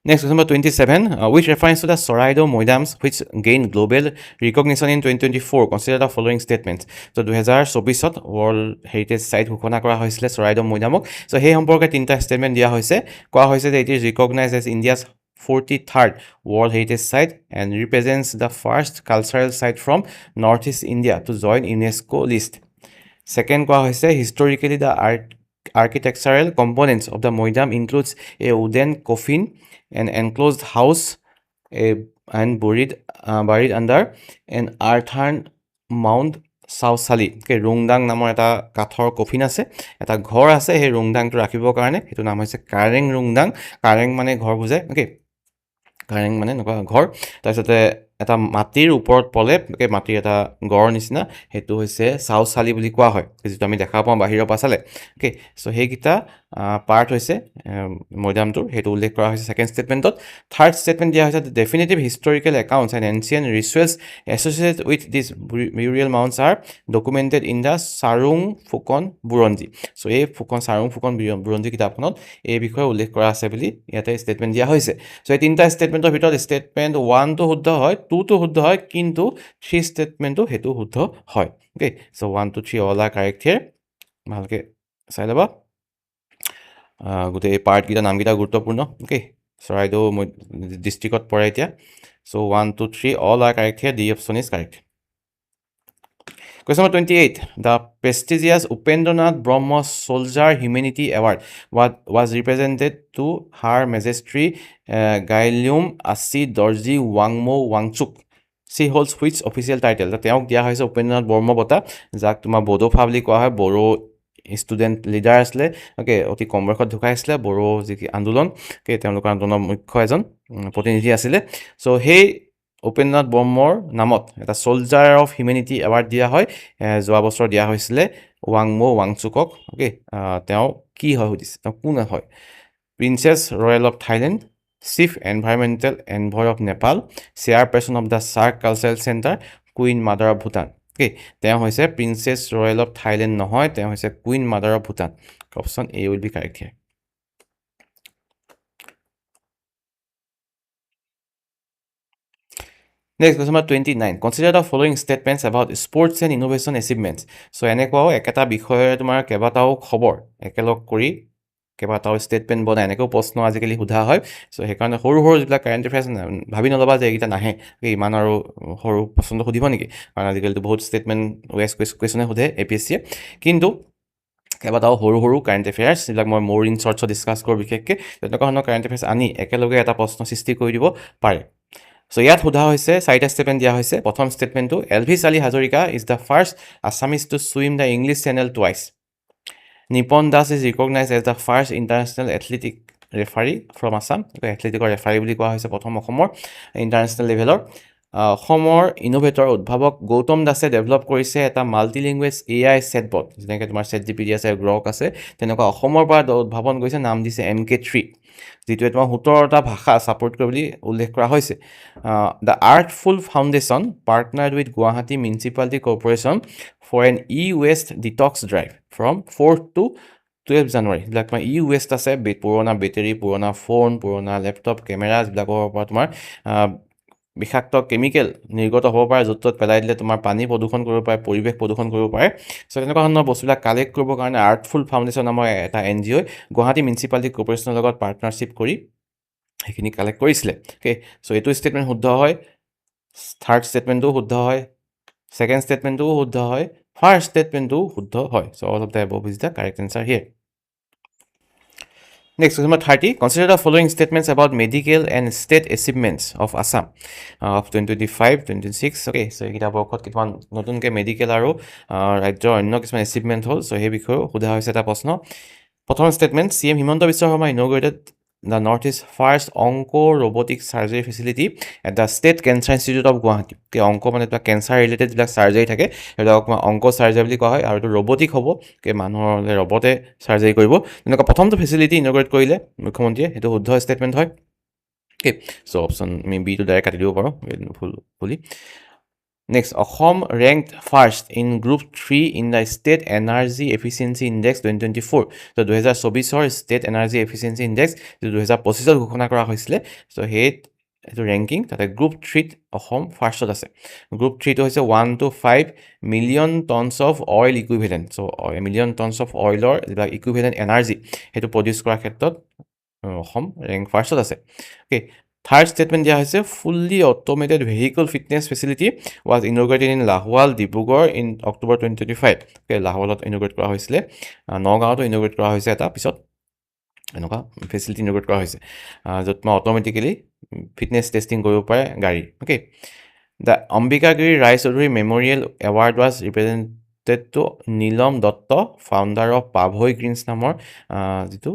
Next, question number 27, which refers to the Soraido Moidams, which gained global recognition in 2024. Consider the following statements. So, 2024 World Heritage Site ঘোষণা কৰা হৈছিলে Soraido Moidamok. So, সেই সম্পৰ্কে তিনিটা statement দিয়া হৈছে কোৱা হৈছে যে it is recognized as India's 43rd World Heritage Site and represents the first cultural site from Northeast India to join UNESCO list. Second কোৱা হৈছে historically the architectural components of the Moidam includes a wooden coffin an enclosed house and buried under an earthen mound চাউচালি ৰুংদাং নামৰ এটা কাঠৰ কফিন আছে এটা ঘৰ আছে সেই ৰুংদাংটো ৰাখিবৰ কাৰণে সেইটো নাম হৈছে কাৰেং ৰুংদাং কাৰেং মানে ঘৰ বুজায় অ'কে কাৰেং মানে এনেকুৱা ঘৰ তাৰপিছতে এটা মাটিৰ ওপৰত পলে মাটিৰ এটা গড় নিচিনা সেইটো হৈছে চাউচালি বুলি কোৱা হয় যিটো আমি দেখা পাওঁ বাহিৰৰ পৰা চালে অ'কে চ' সেইকেইটা পাৰ্ট হৈছে মৈদামটোৰ সেইটো উল্লেখ কৰা হৈছে ছেকেণ্ড ষ্টেটমেণ্টত থাৰ্ড ষ্টেটমেণ্ট দিয়া হৈছে definitive historical accounts and ancient rituals associated with this burial mounds are documented in the Charung Phukan Buranji so' এই চাৰুং ফুকন বুৰঞ্জী কিতাপখনত এই বিষয়ে উল্লেখ কৰা আছে বুলি ইয়াতে ষ্টেটমেণ্ট দিয়া হৈছে চ' এই তিনিটা ষ্টেটমেণ্টৰ ভিতৰত ষ্টেটমেণ্ট 1টো শুদ্ধ হয় 2টো শুদ্ধ হয় কিন্তু 3 ষ্টেটমেণ্টটো সেইটো শুদ্ধ হয় okay so' 1, 2, 3 all are correct here ভালকৈ চাই ল'বা গোটেই পাৰ্টকেইটা নামকেইটা গুৰুত্বপূৰ্ণ অ'কে চৰাইদেউ ডিষ্ট্ৰিক্টত পৰে এতিয়া so' 1, 2, 3 all are correct here D option is correct Question number 28. The prestigious Upendranath Brahma Soldier Humanity Award was represented to Her Majesty Gailium Asi Dorji Wangmo Wangchuk. She holds which official title? তেওঁক দিয়া হৈছে উপেন্দ্ৰনাথ বৰ্মা বঁটা যাক তোমাৰ বড়োফা বুলি কোৱা হয় বড়ো ষ্টুডেণ্ট লিডাৰ আছিলে অ'কে অতি কম বয়সত ঢুকাইছিলে বড়ো যি আন্দোলন তেওঁলোকৰ আন্দোলনৰ মুখ্য এজন প্ৰতিনিধি আছিলে চ' সেই উপেন্দ্ৰনাথ ব্ৰহ্মৰ নামত এটা ছ'লজাৰ অফ হিউমেনিটি এৱাৰ্ড দিয়া হয় যোৱা বছৰ দিয়া হৈছিলে ৱাংমো ৱাংচুকক অ'কে তেওঁ কি হয় সুধিছে তেওঁ কোন হয় princess royal of Thailand chief environmental envoy of Nepal chairperson of the SAARC cultural centre queen mother of Bhutan okay তেওঁ হৈছে প্ৰিন্সেছ ৰয়েল অফ থাইলেণ্ড নহয় তেওঁ হৈছে queen mother of Bhutan option A will be correct here Next, question number 29. Consider the following statements about sports and innovation achievements. So, এনেকুৱাও একেটা বিষয়ে তোমাৰ কেইবাটাও খবৰ একেলগ কৰি কেইবাটাও ষ্টেটমেণ্ট বনাই এনেকৈও প্ৰশ্ন আজিকালি সোধা হয়। চ' সেইকাৰণে সৰু সৰু যিবিলাক কাৰেণ্ট এফেয়াৰ্ছ ভাবি নল'বা যে এইকেইটা নাহে ইমান আৰু সৰু প্ৰশ্নটো সুধিব নেকি, কাৰণ আজিকালিতো বহুত ষ্টেটমেণ্ট ৱেজ কুৱেশ্যনে সোধে APSCয়ে। কিন্তু কেইবাটাও সৰু সৰু কাৰেণ্ট এফেয়াৰ্ছ যিবিলাক মই মোৰ ইন শ্বৰ্টছত ডিছকাছ কৰোঁ বিশেষকৈ, তেনেকুৱা ধৰণৰ কাৰেণ্ট এফেয়াৰ্ছ আনি একেলগে এটা প্ৰশ্ন সৃষ্টি কৰি দিব পাৰে। চ' ইয়াত সোধা হৈছে চাৰিটা ষ্টেটমেণ্ট দিয়া হৈছে। প্ৰথম ষ্টেটমেণ্টটো Elvis Ali Hazarika is the first Assamese to swim the English Channel twice. Nipon Das is recognize as the first international athletic referee from Assam. এথলেটিকৰ ৰেফাৰী বুলি কোৱা হৈছে প্ৰথম অসমৰ ইণ্টাৰনেশ্যনেল লেভেলৰ। অসমৰ ইনোভেটৰ উদ্ভাৱক গৌতম দাসে ডেভেলপ কৰিছে এটা মাল্টিলেংগুৱেজ AI চেটবট, যেনেকৈ তোমাৰ ChatGPT আছে, গ্ৰক আছে, তেনেকুৱা অসমৰ পৰা উদ্ভাৱন কৰিছে, নাম দিছে MK3, যিটোৱে তোমাৰ 17টা ভাষা ছাপোৰ্ট কৰে বুলি উল্লেখ কৰা হৈছে। The Earthful Foundation partnered with Guwahati municipality corporation for an waste detox drive from 4th to 12 January. যিবিলাক তোমাৰ ৱেষ্ট আছে, পুৰণা বেটেৰী, পুৰণা ফোন, পুৰণা লেপটপ, কেমেৰা, যিবিলাকৰ পৰা তোমাৰ বিষাক্ত কেমিকেল নিৰ্গত হ'ব পাৰে, য'ত ত'ত পেলাই দিলে তোমাৰ পানী প্ৰদূষণ কৰিব পাৰে, পৰিৱেশ প্ৰদূষণ কৰিব পাৰে। চ' তেনেকুৱা ধৰণৰ বস্তুবিলাক কালেক্ট কৰিবৰ কাৰণে আৰ্থফুল ফাউণ্ডেশ্যন নামৰ এটা NGOই গুৱাহাটী মিউনিচিপালিটি কৰ্পৰেশ্যনৰ লগত পাৰ্টনাৰশ্বিপ কৰি সেইখিনি কালেক্ট কৰিছিলে। অ'কে, চ' এইটো ষ্টেটমেণ্ট শুদ্ধ হয়। থাৰ্ড ষ্টেটমেণ্টটোও শুদ্ধ হয়, ছেকেণ্ড ষ্টেটমেণ্টটোও শুদ্ধ হয়, ফাৰ্ষ্ট ষ্টেটমেণ্টটোও শুদ্ধ হয়। So' all of the above is the correct answer here. Next, question number 30. Consider the following statements about medical and state achievements of Assam of 2025-26. Okay, so এইকেইটা বৰ্ষত কিছুমান নতুনকৈ মেডিকেল আৰু ৰাজ্যৰ অন্য কিছুমান এচিভমেণ্ট হ'ল। চ' সেই বিষয়েও সোধা হৈছে এটা প্ৰশ্ন। প্ৰথম ষ্টেটমেণ্ট, CM Himanta Biswa Sarma inaugurated the north east first onco robotic surgery facility at the state cancer institute of Guwahati. Onco মানে এটা কেঞ্চাৰ ৰিলেটেড যিবিলাক চাৰ্জাৰী থাকে সেইবিলাক অংক চাৰ্জাৰী বুলি কোৱা হয়, আৰু এইটো ৰবটিক হ'ব, মানুহৰ ৰবটে চাৰ্জাৰী কৰিব। তেনেকুৱা প্ৰথমটো ফেচিলিটি ইনগ্ৰেট কৰিলে মুখ্যমন্ত্ৰীয়ে, সেইটো শুদ্ধ ষ্টেটমেণ্ট হয়। অ'কে, চ' অপশ্যন আমি বিটো ডাইৰেক্ট কাটি দিব পাৰোঁ ভুল বুলি। Next, Asom ranked first in group 3 in the state energy efficiency index 2024। ত' 2024 ষ্টেট এনাৰ্জি এফিচিয়েঞ্চি ইণ্ডেক্স যিটো 2025 ঘোষণা কৰা হৈছিলে। চ' সেইটো ৰেংকিং তাতে গ্ৰুপ 3ত অসম ফাৰ্ষ্টত আছে। গ্ৰুপ 3টো হৈছে 1 to 5 million tons of oil equivalent. So' million tons of অইলৰ যিবিলাক ইকুইভেলেণ্ট এনাৰ্জি সেইটো প্ৰডিউচ কৰাৰ ক্ষেত্ৰত অসম ৰেংক ফাৰ্ষ্টত আছে। অ'কে, থাৰ্ড ষ্টেটমেণ্ট দিয়া হৈছে, fully automated vehicle fitness facility was inaugurated in Lahowal Dibrugarh in October 2025। Okay, লাহোৱালত ইনগ্ৰেট কৰা হৈছিলে, নগাঁৱতো ইনগ্ৰেট কৰা হৈছে এটা পিছত এনেকুৱা ফেচিলিটি ইনগ্ৰেট কৰা হৈছে, য'ত মই অট'মেটিকেলি ফিটনেছ টেষ্টিং কৰিব পাৰে গাড়ী। Okay, the Ambikagiri Raichoudhury memorial award was represented to Nilam Dutta, founder of Pabhoi Greens নামৰ যিটো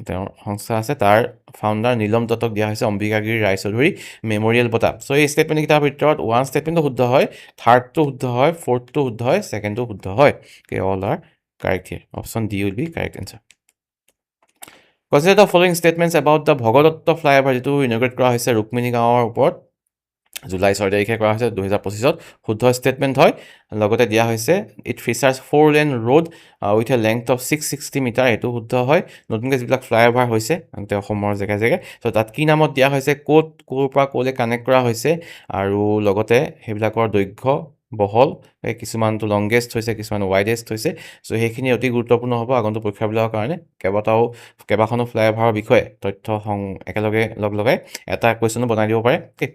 তেওঁৰ সংস্থা আছে, তাৰ ফাউণ্ডাৰ নীলম দত্তক দিয়া হৈছে অম্বিকাগিৰি ৰায়চৌধুৰী মেমৰিয়েল বঁটা। চ' এই ষ্টেটমেণ্টকেইটাৰ ভিতৰত ওৱান ষ্টেটমেণ্টটো শুদ্ধ হয়, থাৰ্ডটো শুদ্ধ হয়, ফ'ৰ্থটো শুদ্ধ হয়, ছেকেণ্ডটো শুদ্ধ হয়। Okay, all are correct here. Option D will be correct answer. Consider the following statements about the Bhagadatta flyover, যিটো ইনগ্ৰেট কৰা হৈছে ৰুক্মিণী গাঁৱৰ ওপৰত, জুলাই 6 তাৰিখে কৰা হৈছে 2025। শুদ্ধ ষ্টেটমেণ্ট হয়। লগতে দিয়া হৈছে it features 4 lane road with a length of 660 metre, এইটো শুদ্ধ হয়। নতুনকৈ যিবিলাক ফ্লাইঅভাৰ হৈছে অসমৰ জেগাই জেগাই, চ' তাত কি নামত দিয়া হৈছে, ক'ৰ পৰা ক'লৈ কানেক্ট কৰা হৈছে, আৰু লগতে সেইবিলাকৰ দৈৰ্ঘ্য বহল, কিছুমানটো লংগেষ্ট হৈছে, কিছুমান ৱাইডেষ্ট হৈছে। চ' সেইখিনি অতি গুৰুত্বপূৰ্ণ হ'ব আগন্তুক পৰীক্ষাবিলাকৰ কাৰণে। কেইবাখনো ফ্লাইঅভাৰৰ বিষয়ে তথ্য একেলগে লগ লগাই এটা কুৱেশ্যনো বনাই দিব পাৰে। অ'কে,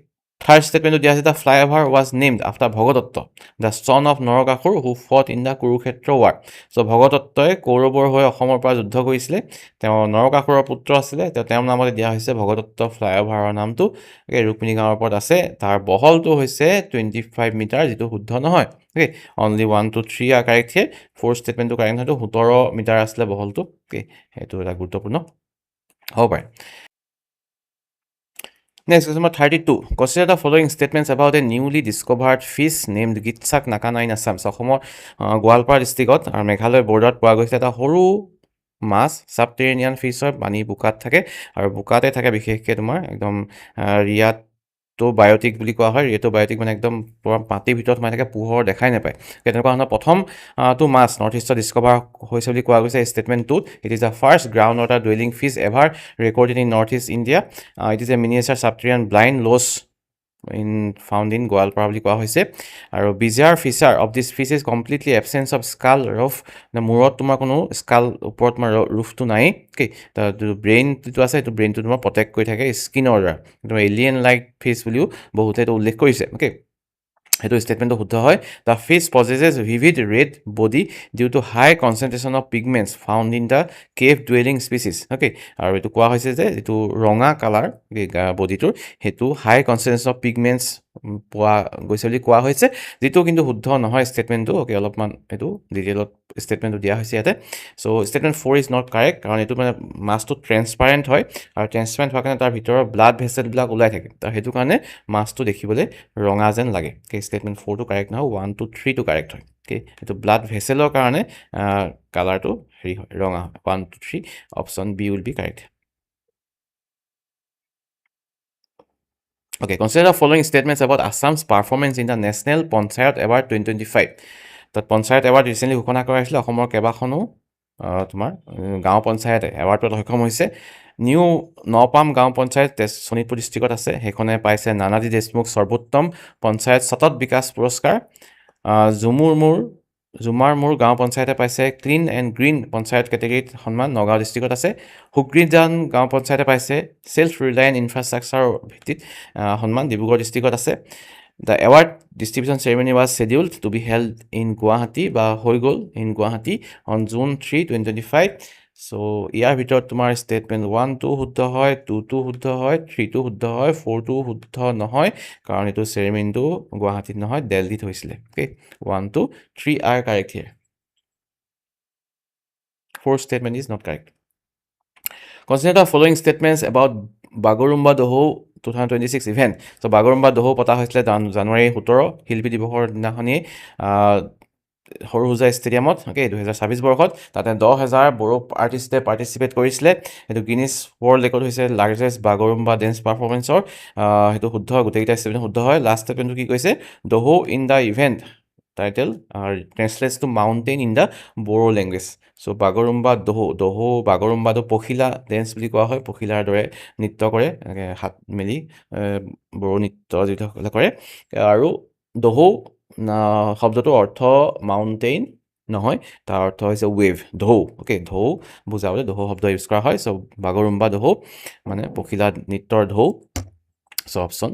থাৰ্ড ষ্টেটমেণ্টটো দিয়া আছে, the flyover was named after Bhagadatta, the son of Narakasura who fought in the Kurukshetra war. So' ভগদত্তই কৌৰৱৰ হৈ অসমৰ পৰা যুদ্ধ কৰিছিলে, তেওঁ নৰকাসুৰৰ পুত্ৰ আছিলে, তেওঁৰ নামতে দিয়া হৈছে ভগদত্ত ফ্লাইঅভাৰৰ নামটো। ৰুক্মিণী গাঁৱৰ ওপৰত আছে, তাৰ বহলটো হৈছে 25 মিটাৰ, যিটো শুদ্ধ নহয়। Okay, only 1 to 3 are correct here. Fourth ষ্টেটমেণ্টটো কাৰেক্ট হয়তো 17 মিটাৰ আছিলে বহলটো। অ'কে, সেইটো এটা গুৰুত্বপূৰ্ণ হ'ব পাৰে। Next, question number 32. Consider the following statements about a newly discovered fish named Gitchak Nakana in Assam. অসমৰ গোৱালপাৰা ডিষ্ট্ৰিক্টত আৰু মেঘালয় বৰ্ডাৰত পোৱা গৈছে এটা সৰু মাছ, ছাবটেৰিনিয়ান ফিছ হয়, পানী বোকাত থাকে, আৰু বোকাতে থাকে বিশেষকৈ তোমাৰ একদম ৰিয়াট'বায়'টিক বুলি কোৱা হয়। ৰিয়াট'বায়'টিক মানে একদম পুৰা মাটিৰ ভিতৰত সোমাই থাকে, পোহৰ দেখাই নাপায়। তেনেকুৱা ধৰণৰ প্ৰথমটো মাছ নৰ্থ ইষ্টত ডিস্কভাৰ হৈছে বুলি কোৱা গৈছে ষ্টেটমেণ্টটোত। It is the first ground water dwelling fish ever recorded in north east India. It is a miniature subterranean blind loach found in Goalpara বুলি কোৱা হৈছে আৰু bizarre feature of this fish is completely absence of skull roof মূৰত তোমাৰ কোনো skull ওপৰত তোমাৰ ৰুফটো নাই okay ব্ৰেইন যিটো আছে সেইটো ব্ৰেইনটো তোমাৰ প্ৰটেক্ট কৰি থাকে স্কিনৰ দ্বাৰা তোমাৰ এলিয়েন লাইক ফিছ বুলিও বহুতে এইটো উল্লেখ কৰিছে okay সেইটো ষ্টেটমেণ্টটো শুদ্ধ হয় the fish possesses vivid red body due to high concentration of pigments found in the cave dwelling species okay আৰু এইটো কোৱা হৈছে যে যিটো ৰঙা কালাৰ বডিটোৰ সেইটো হাই কনচেণ্ট্ৰেশ্যন অফ পিগমেণ্টছ পোৱা গৈছে বুলি কোৱা হৈছে যিটো কিন্তু শুদ্ধ নহয় ষ্টেটমেণ্টটো অ'কে অলপমান এইটো ডিটেইলত ষ্টেটমেণ্টটো দিয়া হৈছে ইয়াতে চ' ষ্টেটমেণ্ট 4 ইজ নট কাৰেক্ট কাৰণ এইটো মানে মাছটো ট্ৰেন্সপাৰেণ্ট হয় আৰু ট্ৰেন্সপাৰেণ্ট হোৱাৰ কাৰণে তাৰ ভিতৰৰ ব্লাড ভেচেলবিলাক ওলাই থাকে তো সেইটো কাৰণে মাছটো দেখিবলৈ ৰঙা যেন লাগে ষ্টেটমেণ্ট 4টো কাৰেক্ট নহয় 1 2 3টো কাৰেক্ট হয় এইটো ব্লাড ভেচেলৰ কাৰণে কালাৰটো হেৰি হয় ৰঙা হয় 1 2 3 option B will be correct Okay, consider the following statements about Assam's performance in the National Panchayat Award 2025. তাত পঞ্চায়ত এৱাৰ্ড ৰিচেণ্টলি ঘোষণা কৰা হৈছিলে অসমৰ কেইবাখনো তোমাৰ গাঁও পঞ্চায়তে এৱাৰ্ডত সক্ষম হৈছে নিউ নপাম গাঁও পঞ্চায়ত শোণিতপুৰ ডিষ্ট্ৰিক্টত আছে সেইখনে পাইছে নানাজী দেশমুখ সৰ্বোত্তম পঞ্চায়ত সতত বিকাশ পুৰস্কাৰ জুমাৰমুৰ গাঁও পঞ্চায়তে পাইছে ক্লিন এণ্ড গ্ৰীণ পঞ্চায়ত কেটেগৰীত সন্মান নগাঁও ডিষ্ট্ৰিক্টত আছে হুগ্ৰীজান গাঁও পঞ্চায়তে পাইছে ছেল্ফ ৰিলায়েণ্ট ইনফ্ৰাষ্ট্ৰাকচাৰৰ ভিত্তিত সন্মান ডিব্ৰুগড় ডিষ্ট্ৰিক্টত আছে The award distribution ceremony was scheduled to be held in Guwahati বা হৈ গ'ল in Guwahati on June 3, 2025. So ইয়াৰ ভিতৰত তোমাৰ ষ্টেটমেণ্ট 1 2 শুদ্ধ হয় 2 2 শুদ্ধ হয় 3 2 শুদ্ধ হয় 4 2 শুদ্ধ নহয় কাৰণ এইটো চেৰেমনিটো গুৱাহাটীত নহয় দিল্লীত হৈছিলে okay 1 2 3 are correct here. Fourth statement is not correct. Consider the following statements about Bagorumba Doho 2026 event. So Bagorumba Doho পতা হৈছিলে জানুৱাৰী 17 শিল্পী দিৱসৰ দিনাখনি সৰুসজাই ষ্টেডিয়ামত অ'কে 2026 বৰ্ষত তাতে 10,000 বড়ো আৰ্টিষ্টে পাৰ্টিচিপেট কৰিছিলে সেইটো গিনিছ ৱৰ্ল্ড ৰেকৰ্ড হৈছে লাৰ্জেষ্ট বাগৰুম্বা ডেন্স পাৰফৰ্মেঞ্চৰ সেইটো শুদ্ধ গোটেইকেইটা ষ্টেটমেণ্ট শুদ্ধ হয় লাষ্ট ষ্টেটমেণ্টটো কি কৈছে Dahwo in the event title translates to mountain in the Bodo language so' Bagurumba Dahwo বাগৰুম্বাটো পখিলা ডেন্স বুলি কোৱা হয় পখিলাৰ দৰে নৃত্য কৰে এনেকৈ হাত মেলি বড়ো নৃত্য যিসকলে কৰে আৰু দহো শব্দটোৰ অৰ্থ মাউণ্টেইন নহয় তাৰ অৰ্থ হৈছে ৱেভ ঢৌ অ'কে ঢৌ বুজাবলৈ দহো শব্দ ইউজ কৰা হয় চ' বাগৰুম্বা দহো মানে পখিলা নৃত্যৰ ঢৌ চ' অপশ্যন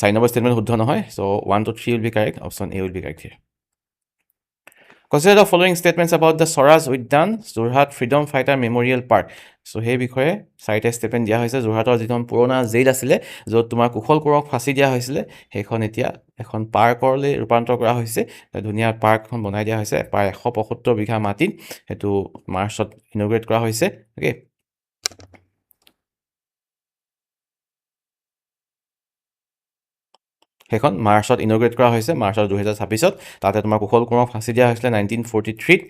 4 নম্বৰ ষ্টেটমেণ্ট শুদ্ধ নহয় so' 1 2 3 will be correct option A will be correct here Consider the following statements about the Swaraj Udyan, Jorhat Freedom Fighter Memorial Park. So সেই বিষয়ে 4টা ষ্টেটমেণ্ট দিয়া হৈছে যোৰহাটৰ যিখন পুৰণা জেইল আছিলে য'ত তোমাৰ কুশল কোঁৱৰক ফাঁচি দিয়া হৈছিলে সেইখন এতিয়া এখন পাৰ্কলৈ ৰূপান্তৰ কৰা হৈছে ধুনীয়া পাৰ্কখন বনাই দিয়া হৈছে প্ৰায় 175 বিঘা মাটিত সেইটো মাৰ্চত ইনগ্ৰেট কৰা হৈছে অ'কে সেইখন মাৰ্চত ইনগ্ৰেট কৰা হৈছে মাৰ্চৰ 2026ত তাতে তোমাৰ কুশল কোঁৱৰক ফাঁচি দিয়া হৈছিলে 1943ত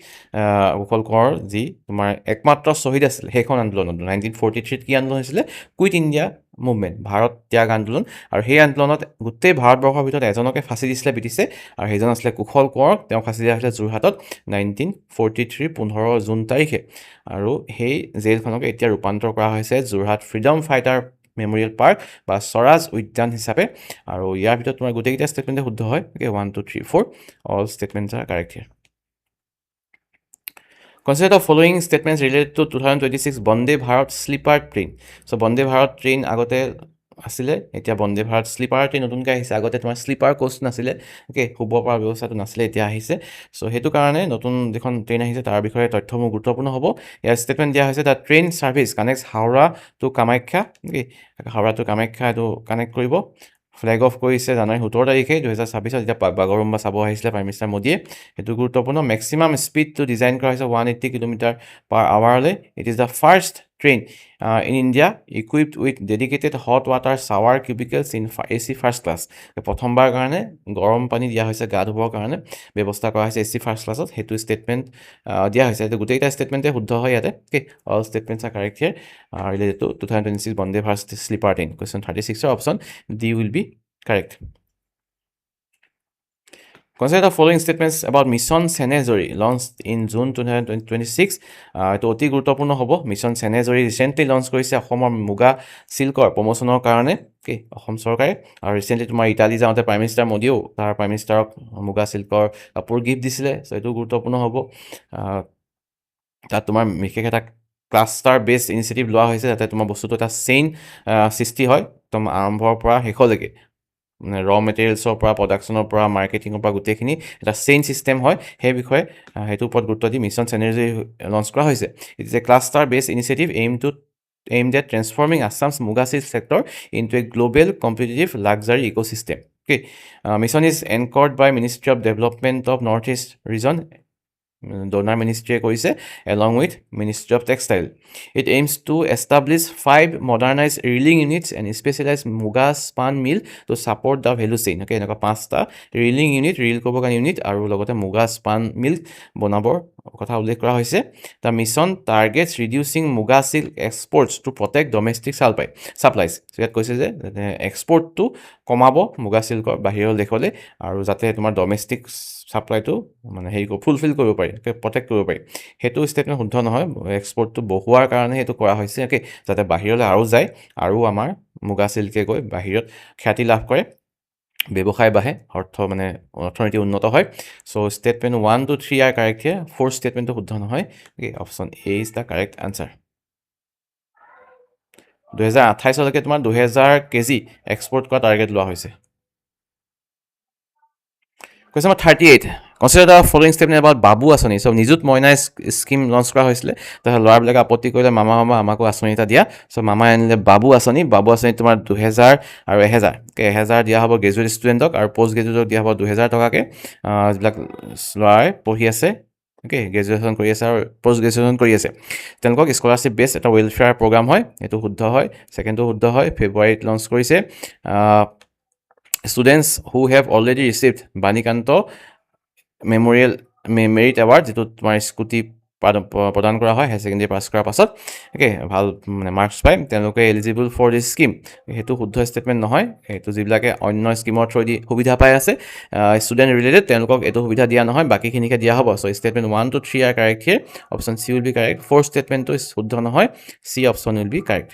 কুশল কোঁৱৰ যি তোমাৰ একমাত্ৰ শ্বহীদ আছিলে সেইখন আন্দোলনত 1943ত কি আন্দোলন হৈছিলে কুইট ইণ্ডিয়া মুভমেণ্ট ভাৰত ত্যাগ আন্দোলন আৰু সেই আন্দোলনত গোটেই ভাৰতবৰ্ষৰ ভিতৰত এজনকে ফাঁচি দিছিলে ব্ৰিটিছে আৰু সেইজন আছিলে কুশল কোঁৱৰক তেওঁ ফাঁচি দিয়া হৈছিলে যোৰহাটত 1943 15 জুন তাৰিখে আৰু সেই জেইলখনক এতিয়া ৰূপান্তৰ কৰা হৈছে Jorhat freedom fighter memorial park বা স্বৰাজ উদ্যান হিচাপে আৰু ইয়াৰ ভিতৰত তোমাৰ গোটেইকেইটা ষ্টেটমেণ্টে শুদ্ধ হয় okay 1 2 3 4 all statements are correct here Consider the following statements related to 2026 Bande Bharat sleeper train. So Bande Bharat train আগতে আছিলে এতিয়া বন্দে ভাৰত স্লিপাৰ ট্ৰেইন নতুনকৈ আহিছে আগতে তোমাৰ স্লিপাৰ কোচ নাছিলে অ'কে শুব পৰা ব্যৱস্থাটো নাছিলে এতিয়া আহিছে চ' সেইটো কাৰণে নতুন যিখন ট্ৰেইন আহিছে তাৰ বিষয়ে তথ্যসমূহ গুৰুত্বপূৰ্ণ হ'ব ইয়াৰ ষ্টেটমেণ্ট দিয়া হৈছে the train service connects Howrah to Kamakhya okay Howrah to Kamakhya এইটো কানেক্ট কৰিব ফ্লেগ অফ কৰিছে জানুৱাৰী 17 তাৰিখে 2026ত যেতিয়া বাগৰুম্বা চাব আহিছিলে প্ৰাইম মিনিষ্টাৰ মোদীয়ে সেইটো গুৰুত্বপূৰ্ণ মেক্সিমাম স্পীডটো ডিজাইন কৰা হৈছে 180 কিলোমিটাৰ পাৰ আৱাৰলৈ it is the first train in India equipped with dedicated hot water shower cubicles in AC first class প্ৰথমবাৰ কাৰণে গৰম পানী দিয়া হৈছে গা ধুবৰ কাৰণে ব্যৱস্থা কৰা হৈছে AC ফাৰ্ষ্ট ক্লাছত সেইটো ষ্টেটমেণ্ট দিয়া হৈছে এইটো গোটেইকেইটা ষ্টেটমেণ্টে শুদ্ধ হয় ইয়াতে okay all statements are correct here related to 2026 Vande Bharat sleeper train question 36ৰ option D will be correct Consider the following statements about Mission Senezori launched in June 2026. এইটো অতি গুৰুত্বপূৰ্ণ হ'ব। মিছন চেনেজৰি ৰিচেণ্টলি লঞ্চ কৰিছে অসমৰ মুগা চিল্কৰ প্ৰমোচনৰ কাৰণে অসম চৰকাৰে। আৰু ৰিচেণ্টলি তোমাৰ ইটালী যাওঁতে প্ৰাইম মিনিষ্টাৰ মোদীয়েও তাৰ প্ৰাইম মিনিষ্টাৰক মুগা চিল্কৰ কাপোৰ গিফ্ট দিছিলে। চ' এইটো গুৰুত্বপূৰ্ণ হ'ব। তাত তোমাৰ বিশেষ এটা ক্লাষ্টাৰ বেছ ইনিচিয়েটিভ লোৱা হৈছে যাতে তোমাৰ বস্তুটো এটা চেইন সৃষ্টি হয় একদম আৰম্ভৰ পৰা শেষলৈকে, মানে ৰ মেটেৰিয়েলছৰ পৰা প্ৰডাকশ্যনৰ পৰা মাৰ্কেটিঙৰ পৰা গোটেইখিনি এটা চেইন ছিষ্টেম হয়। সেই বিষয়ে সেইটোৰ ওপৰত গুৰুত্ব দি মিছন চেনেজৰি লঞ্চ কৰা হৈছে। ইট ইজ এ ক্লাষ্টাৰ বেছ initiative aimed at transforming Assam's muga silk sector into a global competitive luxury ecosystem. Mission is anchored by Ministry of Development of Northeast Region, donor ministry কৰিছে, along with Ministry of Textile. It aims to establish 5 modernized reeling units and specialized muga spun mill to support the value chain. এনেকুৱা 5টা ৰিলিং ইউনিট, ৰিল কৰিব কাৰণে ইউনিট আৰু লগতে মুগা স্পান মিল বনাবৰ কথা উল্লেখ কৰা হৈছে। দ্য মিছন টাৰ্গেটছ ৰিডিউচিং মুগা silk experts to protect domestic supplies. ইয়াত কৈছে যে এক্সপৰ্টটো কমাব মুগা চিল্কৰ বাহিৰৰ দেশলৈ, আৰু যাতে তোমাৰ ডমেষ্টিক ছাপ্লাইটো মানে ফুলফিল কৰিব পাৰি, প্ৰটেক্ট কৰিব পাৰি। সেইটো ষ্টেটমেণ্ট শুদ্ধ নহয়। এক্সপৰ্টটো বঢ়োৱাৰ কাৰণে সেইটো কৰা হৈছে, যাতে বাহিৰলৈ আৰু যায় আৰু আমাৰ মুগা চিল্কে গৈ বাহিৰত খ্যাতি লাভ কৰে, ব্যৱসায় বাঢ়ে, অৰ্থনীতি উন্নত হয়। So' statement 1 to 3 are correct here. 4th ষ্টেটমেণ্টটো শুদ্ধ নহয়। Option A is the correct answer. 2028লৈকে তোমাৰ 2000 কেজি এক্সপৰ্ট কৰা টাৰ্গেট লোৱা হৈছে। Question number 38. Consider the following statement about বাবু আঁচনি। চ' নিযুত মইনা স্কিম লঞ্চ কৰা হৈছিলে। তাৰপিছত ল'ৰাবিলাকে আপত্তি কৰিলে মামা আমাকো আঁচনি এটা দিয়া। চ' মামাই আনিলে বাবু আঁচনি তোমাৰ 2000 আৰু 1000 1000 দিয়া হ'ব গ্ৰেজুৱেট ষ্টুডেণ্টক, আৰু পষ্ট গ্ৰেজুৱেটক দিয়া হ'ব 2000 টকাকৈ। যিবিলাক ল'ৰাই পঢ়ি আছে, গ্ৰেজুৱেশ্যন কৰি আছে আৰু পষ্ট গ্ৰেজুৱেশ্যন কৰি আছে, তেওঁলোকক স্কলাৰশ্বিপ বেছ এটা ৱেলফেয়াৰ প্ৰগ্ৰাম হয়। এইটো শুদ্ধ হয়। ছেকেণ্ডটো শুদ্ধ হয়। ফেব্ৰুৱাৰীত লঞ্চ কৰিছে। Students who have already received Banikanta Memorial Merit Award, যিটো তোমাৰ স্কুটি প্ৰদান কৰা হয় হায়াৰ ছেকেণ্ডেৰী পাছ কৰাৰ পাছত, ভাল মানে মাৰ্কছ পায়, তেওঁলোকে এলিজিবল ফৰ দিছ স্কিম। সেইটো শুদ্ধ ষ্টেটমেণ্ট নহয়। সেইটো যিবিলাকে অন্য স্কিমৰ থ্ৰুদি সুবিধা পাই আছে ষ্টুডেণ্ট ৰিলেটেড, তেওঁলোকক এইটো সুবিধা দিয়া নহয়, বাকীখিনিকে দিয়া হ'ব। So' statement 1 to 3 are correct here. Option C will be correct. 4th ষ্টেটমেণ্টটো শুদ্ধ নহয়। C option will be correct.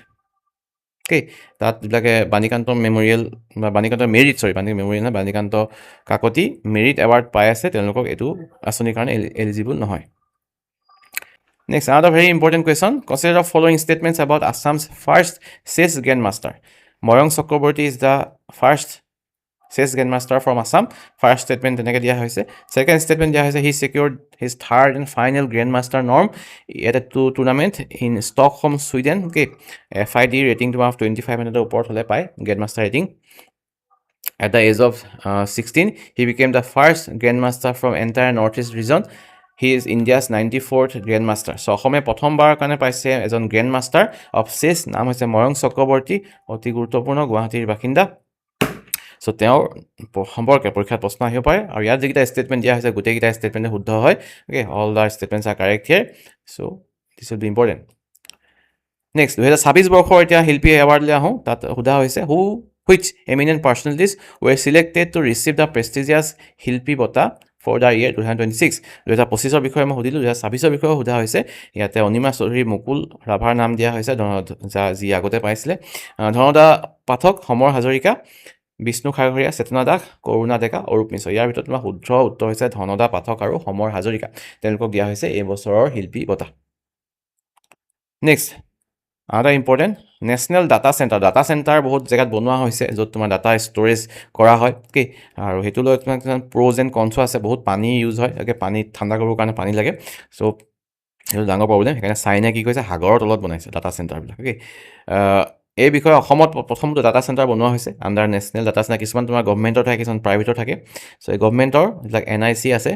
তাত যিবিলাকে বাণীকান্ত মেমৰিয়েল বা বাণীকান্ত মেৰিট মেমৰিয়েল নহয়, বাণীকান্ত কাকতি মেৰিট এৱাৰ্ড পাই আছে, তেওঁলোকক এইটো আঁচনিৰ কাৰণে এলিজিবল নহয়। Next, another very important question. Consider the following statements about Assam's first chess grandmaster. Moyong Chakraborty is the first chess grandmaster from Assam. First statement তেনেকৈ দিয়া হৈছে। Second statement দিয়া হৈছে, he secured his third and final grandmaster norm at a tournament in Stockholm, Sweden. FID rating তোমাৰ 2500 ওপৰত হ'লে পায় grandmaster rating. At the age of 16, he became the first grandmaster from entire Northeast region. He is India's 94th grandmaster. চ' অসমে প্ৰথমবাৰৰ কাৰণে পাইছে এজন গ্ৰেণ্ডমাষ্টাৰ অফ চেছ, নাম হৈছে ময়ংক চক্ৰৱৰ্তী, অতি গুৰুত্বপূৰ্ণ, গুৱাহাটীৰ বাসিন্দা। চ' তেওঁৰ সম্পৰ্কে পৰীক্ষাত প্ৰশ্ন আহিব পাৰে, আৰু ইয়াত যিকেইটা ষ্টেটমেণ্ট দিয়া হৈছে গোটেইকেইটা ষ্টেটমেণ্টে শুদ্ধ হয়। All the statements are correct here. So' this will be important. Next, 2026 বৰ্ষৰ এতিয়া শিল্পী এৱাৰ্ডলৈ আহোঁ। তাত সোধা হৈছে, which eminent personalities were selected to receive the prestigious শিল্পী বঁটা for the year 2026. 2025 বিষয়ে মই সুধিলোঁ, 2026 বিষয়ে সোধা হৈছে। ইয়াতে অনিমা চৌধুৰী, মুকুল ৰাভাৰ নাম দিয়া হৈছে, যি আগতে পাইছিলে। ধনদা পাঠক, সমৰ হাজৰিকা, বিষ্ণু খাৰঘৰীয়া, চেতনা দাস, কৰুণা ডেকা, অৰূপ মিশ্ৰ। ইয়াৰ ভিতৰত তোমাৰ শুদ্ধ উত্তৰ হৈছে ধনদা পাঠক আৰু সমৰ হাজৰিকা। তেওঁলোকক দিয়া হৈছে এই বছৰৰ শিল্পী বঁটা। নেক্সট, আনটা ইম্পৰ্টেণ্ট, নেশ্যনেল ডাটা চেণ্টাৰ বহুত জেগাত বনোৱা হৈছে, য'ত তোমাৰ ডাটা ষ্ট'ৰেজ কৰা হয়। আৰু সেইটো লৈ তোমাৰ প্ৰ'জ এণ্ড কনছো আছে। বহুত পানী ইউজ হয়, পানী ঠাণ্ডা কৰিবৰ কাৰণে পানী লাগে। চ' সেইটো ডাঙৰ প্ৰব্লেম। সেইকাৰণে চাইনাই কি কৰিছে, সাগৰৰ তলত বনাইছে ডাটা চেণ্টাৰবিলাক। এই বিষয়ে অসমত প্ৰথমটো ডাটা চেণ্টাৰ বনোৱা হৈছে আণ্ডাৰ নেশ্যনেল ডাটা চেণ্টাৰ। কিছুমান তোমাৰ গভমেণ্টৰ থাকে, কিছুমান প্ৰাইভেটৰ থাকে। চ' এই গভমেণ্টৰ যিবিলাক NIC আছে,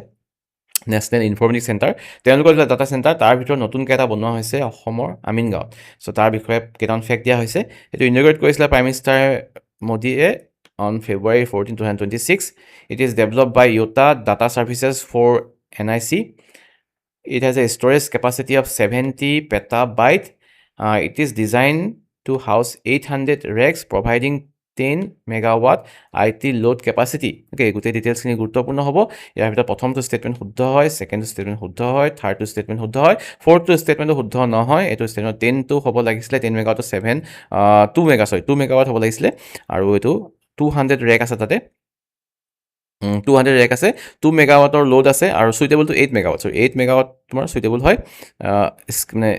নেশ্যনেল ইনফৰ্মেটিক্স চেণ্টাৰ, তেওঁলোকৰ যিবিলাক ডাটা চেণ্টাৰ, তাৰ ভিতৰত নতুনকৈ এটা বনোৱা হৈছে অসমৰ আমিনগাঁৱত। চ' তাৰ বিষয়ে কেইটামান ফেক্ট দিয়া হৈছে। এইটো ইনগ্ৰেট কৰিছিলে প্ৰাইম মিনিষ্টাৰ মোদীয়ে on February 14, 2026. It is developed by Yota Data Services for NIC. It has a storage capacity of 70 petabyte. It is designed to house 800 racks, providing 10 megawatt IT load capacity okay গোটেই ডিটেইলছখিনি গুৰুত্বপূৰ্ণ হ'ব ইয়াৰ ভিতৰত প্ৰথমটো ষ্টেটমেণ্ট শুদ্ধ হয় ছেকেণ্ডটো ষ্টেটমেণ্ট শুদ্ধ হয় থাৰ্ডটো ষ্টেটমেণ্ট শুদ্ধ হয় ফ'ৰ্থটো ষ্টেটমেণ্টটো শুদ্ধ নহয় এইটো ষ্টেটমেণ্ট 10টো হ'ব লাগিছিলে 10 মেগাৱাটটো 2 মেগাৱাট হ'ব লাগিছিলে আৰু এইটো 200 ৰেক আছে তাতে 200 ৰেক আছে 2 মেগাৱাটৰ লোড আছে আৰু সুইটেবলটো 8 মেগাৱাট 8 মেগাৱাট তোমাৰ সুইটেবল হয় মানে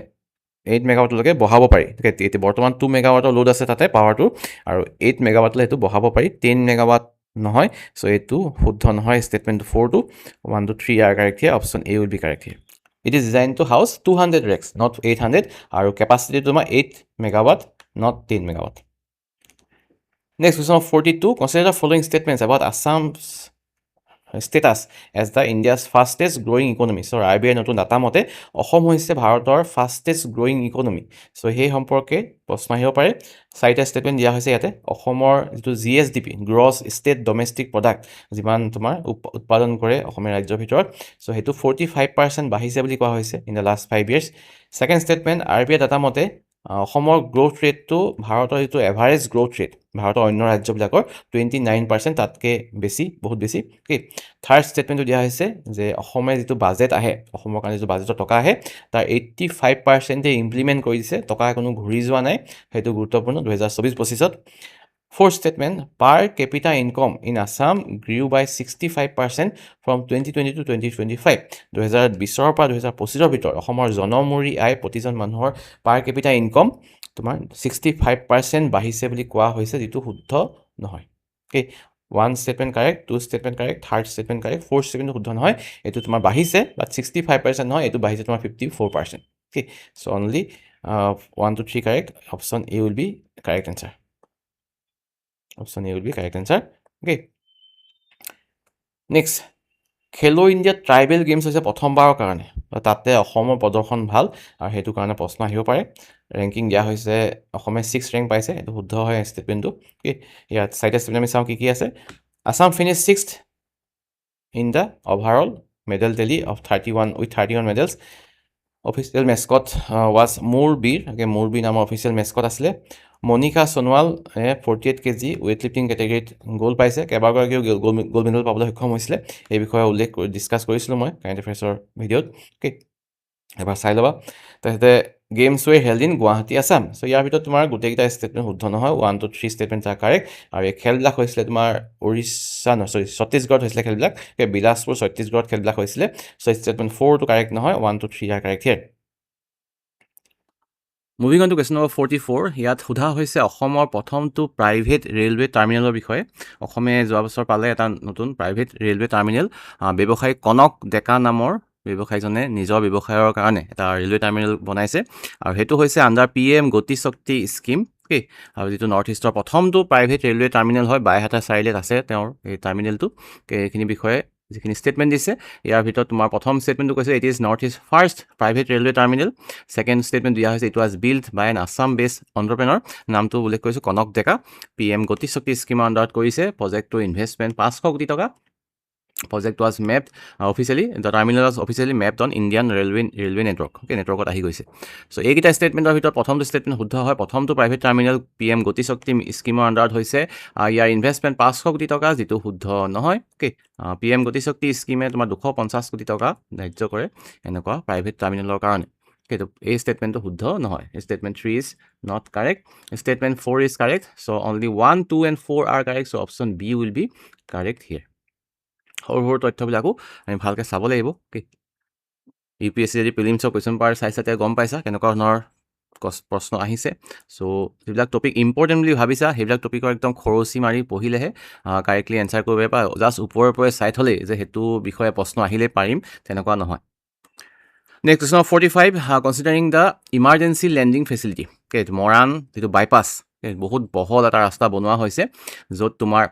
8 মেগাৱাটলৈকে বহাব পাৰি এতিয়া বৰ্তমান 2 মেগাৱাটৰ লোড আছে তাতে পাৱাৰটো আৰু 8 মেগাৱাটলৈ সেইটো বহাব পাৰি 10 মেগাৱাট নহয় চ' এইটো শুদ্ধ নহয় ষ্টেটমেণ্টটো 4টো 1 2 3 are correct here option A will be correct here it is designed to house 200 racks not 800 আৰু capacity তোমাৰ 8 megawatt not 10 megawatt next question of 42 consider the following statements about Assam's status as the India's fastest growing economy so RBI নতুন ডাটা মতে অসম হৈছে ভাৰতৰ fastest growing economy so সেই সম্পৰ্কে প্ৰশ্ন আহিব পাৰে চাৰিটা ষ্টেটমেণ্ট দিয়া হৈছে ইয়াতে অসমৰ যিটো GSDP gross state domestic product যিমান তোমাৰ উৎপাদন কৰে অসমৰ ৰাজ্যৰ ভিতৰত so সেইটো 45% বাঢ়িছে বুলি কোৱা হৈছে in the last 5 years second statement RBI data মতে অসমৰ গ্ৰোথ ৰেটটো ভাৰতৰ যিটো এভাৰেজ গ্ৰোথ ৰেট ভাৰতৰ অন্য ৰাজ্যবিলাকৰ 29% তাতকে বেছি বহুত বেছি কি থাৰ্ড ষ্টেটমেণ্টটো দিয়া হৈছে যে অসমে যিটো বাজেট আহে অসমৰ কাৰণে যিটো বাজেটৰ টকা আহে তাৰ 85% ইমপ্লিমেণ্ট কৰি দিছে টকা কোনো ঘূৰি যোৱা নাই সেইটো গুৰুত্বপূৰ্ণ 2024-25ত Fourth statement, per capita income in Assam grew by 65% from 2020 to 2025. 2020 পৰা 2025 ভিতৰত অসমৰ জনমূৰি আয় প্ৰতিজন মানুহৰ per capita income তোমাৰ 65% বাঢ়িছে বুলি কোৱা হৈছে যিটো শুদ্ধ নহয় okay one statement correct two statement correct third statement correct fourth statement শুদ্ধ নহয় এটো তোমাৰ বাঢ়িছে but 65% নহয় এটো বাঢ়িছে তোমাৰ 54% okay so only 1 2 3 correct option A will be correct answer option A will be correct answer okay next খেলো ইণ্ডিয়া ট্ৰাইবেল গেমছ হৈছে প্ৰথমবাৰৰ কাৰণে তাতে অসমৰ প্ৰদৰ্শন ভাল আৰু হেতু কাৰণে প্ৰশ্ন আহিব পাৰে ৰেংকিং দিয়া হৈছে অসমে 6 ৰেংক পাইছে এটো শুদ্ধ হয় ষ্টেটমেন্টটো কি ইয়াত সাইড ষ্টেটমেন্ট আমি চাও কি আছে Assam finished 6th in the overall medal tally of 31 with 31 medals official mascot was Moorbir okay Moorbir নামৰ official mascot আছিলে Monica Sonwal 48 kg weightlifting category গোল পাইছে কেবাগৰাকীও গোল মেডেল পাবলৈ সক্ষম হৈছিল এই বিষয়ে উল্লেখ ডিসকাস কৰিছিলো মই কাৰেন্ট এফেয়াৰ্সৰ ভিডিওত ওকে এবাৰ চাই লবা তাতে games were held in Guwahati Assam so ইয়াৰ ভিতৰত তোমাৰ গোটেইটা ষ্টেটমেন্ট শুদ্ধ নহয় 1 2 3 ষ্টেটমেন্ট are correct আৰু এই খেলবিলাক হৈছিল তোমাৰ ওড়িশা ন সৰি ছত্তীশগড় হৈছিল খেলবিলাক বিলাসপুৰ ছত্তীশগড় খেলবিলাক হৈছিল সো ষ্টেটমেন্ট 4 টো কাৰেক্ট নহয় 1 2 3 are correct here Moving on to question number 44, ইয়াত সোধা হৈছে অসমৰ প্ৰথমটো প্ৰাইভেট ৰেলৱে টাৰ্মিনেলৰ বিষয়ে অসমে যোৱা বছৰ পালে এটা নতুন প্ৰাইভেট ৰেলৱে টাৰ্মিনেল ব্যৱসায়ী কনক ডেকা নামৰ ব্যৱসায়ীজনে নিজৰ ব্যৱসায়ৰ কাৰণে এটা ৰেলৱে টাৰ্মিনেল বনাইছে আৰু হেতু হৈছে আন্ডাৰ PM গতি শক্তি স্কিম ওকে আৰু যেটো নৰ্থ ইষ্টৰ প্ৰথমটো প্ৰাইভেট ৰেলৱে টাৰ্মিনেল হয় বাইহাটা চাৰিলেত আছে তেওঁৰ এই টাৰ্মিনেলটো এইখিনি বিষয়ে যিখিনি ষ্টেটমেন্ট দিছে ইয়াৰ ভিতৰত তোমাৰ প্ৰথম ষ্টেটমেন্টটো কৈছে it is north east first private railway terminal second statement দিয়া হৈছে it was build by an Assam base entrepreneur নামটো উল্লেখ কৰিছো কনক ডেকা PM গতি শক্তি স্কিমৰ আন্ডাৰত কৰিছে প্ৰজেক্টটো ইনভেষ্টমেন্ট 500 কোটি টকা project was mapped officially the terminal was officially mapped on Indian railway network okay networkত আহি গৈছে so এইকিটা ষ্টেটমেন্টৰ ভিতৰত প্ৰথমটো ষ্টেটমেন্ট শুদ্ধ হয় প্ৰথমটো প্ৰাইভেট টাৰ্মিনেল PM গতি শক্তি স্কিমৰ আন্ডাৰত হৈছে ইয়াৰ ইনভেষ্টমেন্ট 500 কোটি টকা যেটো শুদ্ধ নহয় okay PM গতি শক্তি স্কিমে তোমাৰ 250 কোটি টকা ধাৰ্য কৰে এনেকুৱা প্ৰাইভেট টাৰ্মিনেলৰ কাৰণে কিন্তু এই ষ্টেটমেন্টটো শুদ্ধ নহয় statement 3 is not correct statement 4 is correct so only 1 2 and 4 are correct so option B will be correct here সৰু তথ্যবিলাকো আমি ভালকে চাব লাগিব কি UPSC যদি প্ৰিলিমছৰ কোৱেশ্চন পাৰ চাইছাতে গম পাইছা কেনেকুৱা ধৰণৰ প্ৰশ্ন আহিছে সো যিবিলাক টপিক ইম্পৰ্টেন্ট বুলি ভাবিছা সেইবিলাক টপিকৰ একদম খৰচি মাৰি পঢ়িলেহে কাৰেক্টলি এনসাৰ কৰিব পাৰিবা জাস্ট ওপৰৰ পৰা চাই থলে যে হেতু বিষয়ে প্ৰশ্ন আহিলে পাৰিম তেনেকুৱা নহয় Next question 45 considering the emergency landing facility okay Moran যেটো বাইপাস বহুত বহল এটা ৰাস্তা বনোৱা হৈছে যত তোমাৰ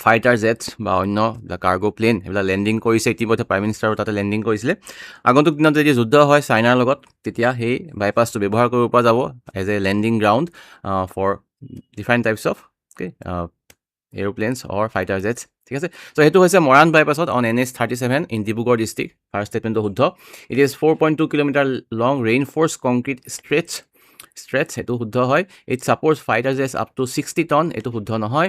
ফাইটাৰ জেটস বা অন্য কাৰ্গো প্লেন এবিলাক ল্যান্ডিং কৰিছে ইতিমধ্যে প্ৰাইম মিনিষ্টাৰ তাতে ল্যান্ডিং কৰিছিলে আগন্তুক দিনত যদি যুদ্ধ হয় চাইনাৰ লগত তেতিয়া সেই বাইপাসটো ব্যৱহাৰ কৰিব পৰা যাব as a landing ground for different types of okay airplanes or fighter jets ঠিক আছে সো হেতু হৈছে মৰাণ বাইপাসত on NH 37 in Dibrugarh district first ষ্টেটমেন্টটো শুদ্ধ it is 4.2 kilometre long reinforced concrete stretch stretch এইটো শুদ্ধ হয় it supports fighter jets up to 60 ton এইটো শুদ্ধ নহয়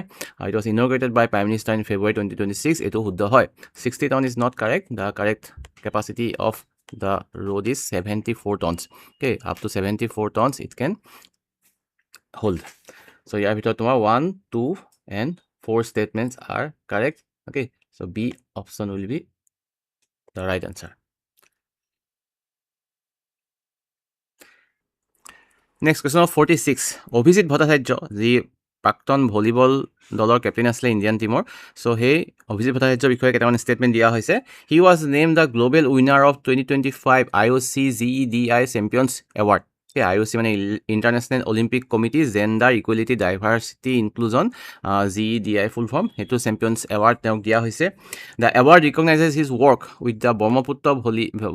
it was inaugurated by Prime Minister in February 2026 এইটো শুদ্ধ হয় 60 ton is not correct the correct capacity of the road is 74 tons okay up to 74 tons it can hold so ইয়াৰ ভিতৰত তোমাৰ 1 2 and 4 statements are correct okay so B option will be the right answer next question of 46 Abhijit Bhattacharya যি প্ৰাক্তন ভলিবল দলৰ কেপ্টেইন আছিলে ইণ্ডিয়ান টিমৰ চ' সেই অভিজিত ভট্টাচাৰ্যৰ বিষয়ে কেইটামান ষ্টেটমেণ্ট দিয়া হৈছে he was name the global winner of 2025 IOC GEDI champions award এই IOC মানে international Olympic committee gender equality diversity inclusion GEDI full form সেইটো চেম্পিয়নছ এৱাৰ্ড তেওঁক দিয়া হৈছে the award recognises his work with the Brahmaputra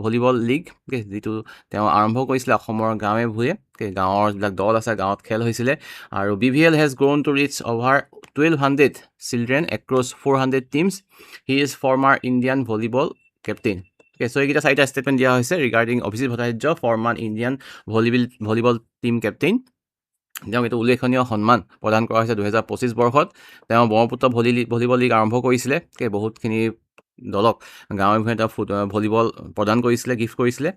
volleyball league যিটো তেওঁ আৰম্ভ কৰিছিলে অসমৰ গাঁৱে ভূঞে গাঁৱৰ যিবিলাক দল আছে গাঁৱত খেল হৈছিলে আৰু BVL has grown to reach over 1200 children across 400 teams he is former Indian volleyball captain so' এইকেইটা চাৰিটা ষ্টেটমেণ্ট দিয়া হৈছে regarding Abhijit Bhattacharya former Indian volleyball team captain তেওঁক এইটো উল্লেখনীয় সন্মান প্ৰদান কৰা হৈছে 2025 বৰ্ষত তেওঁ ব্ৰহ্মপুত্ৰ ভলীবল লীগ আৰম্ভ কৰিছিলে বহুতখিনি দলক গাঁৱে ভূঞে তেওঁ ভলীবল প্ৰদান কৰিছিলে গিফ্ট কৰিছিলে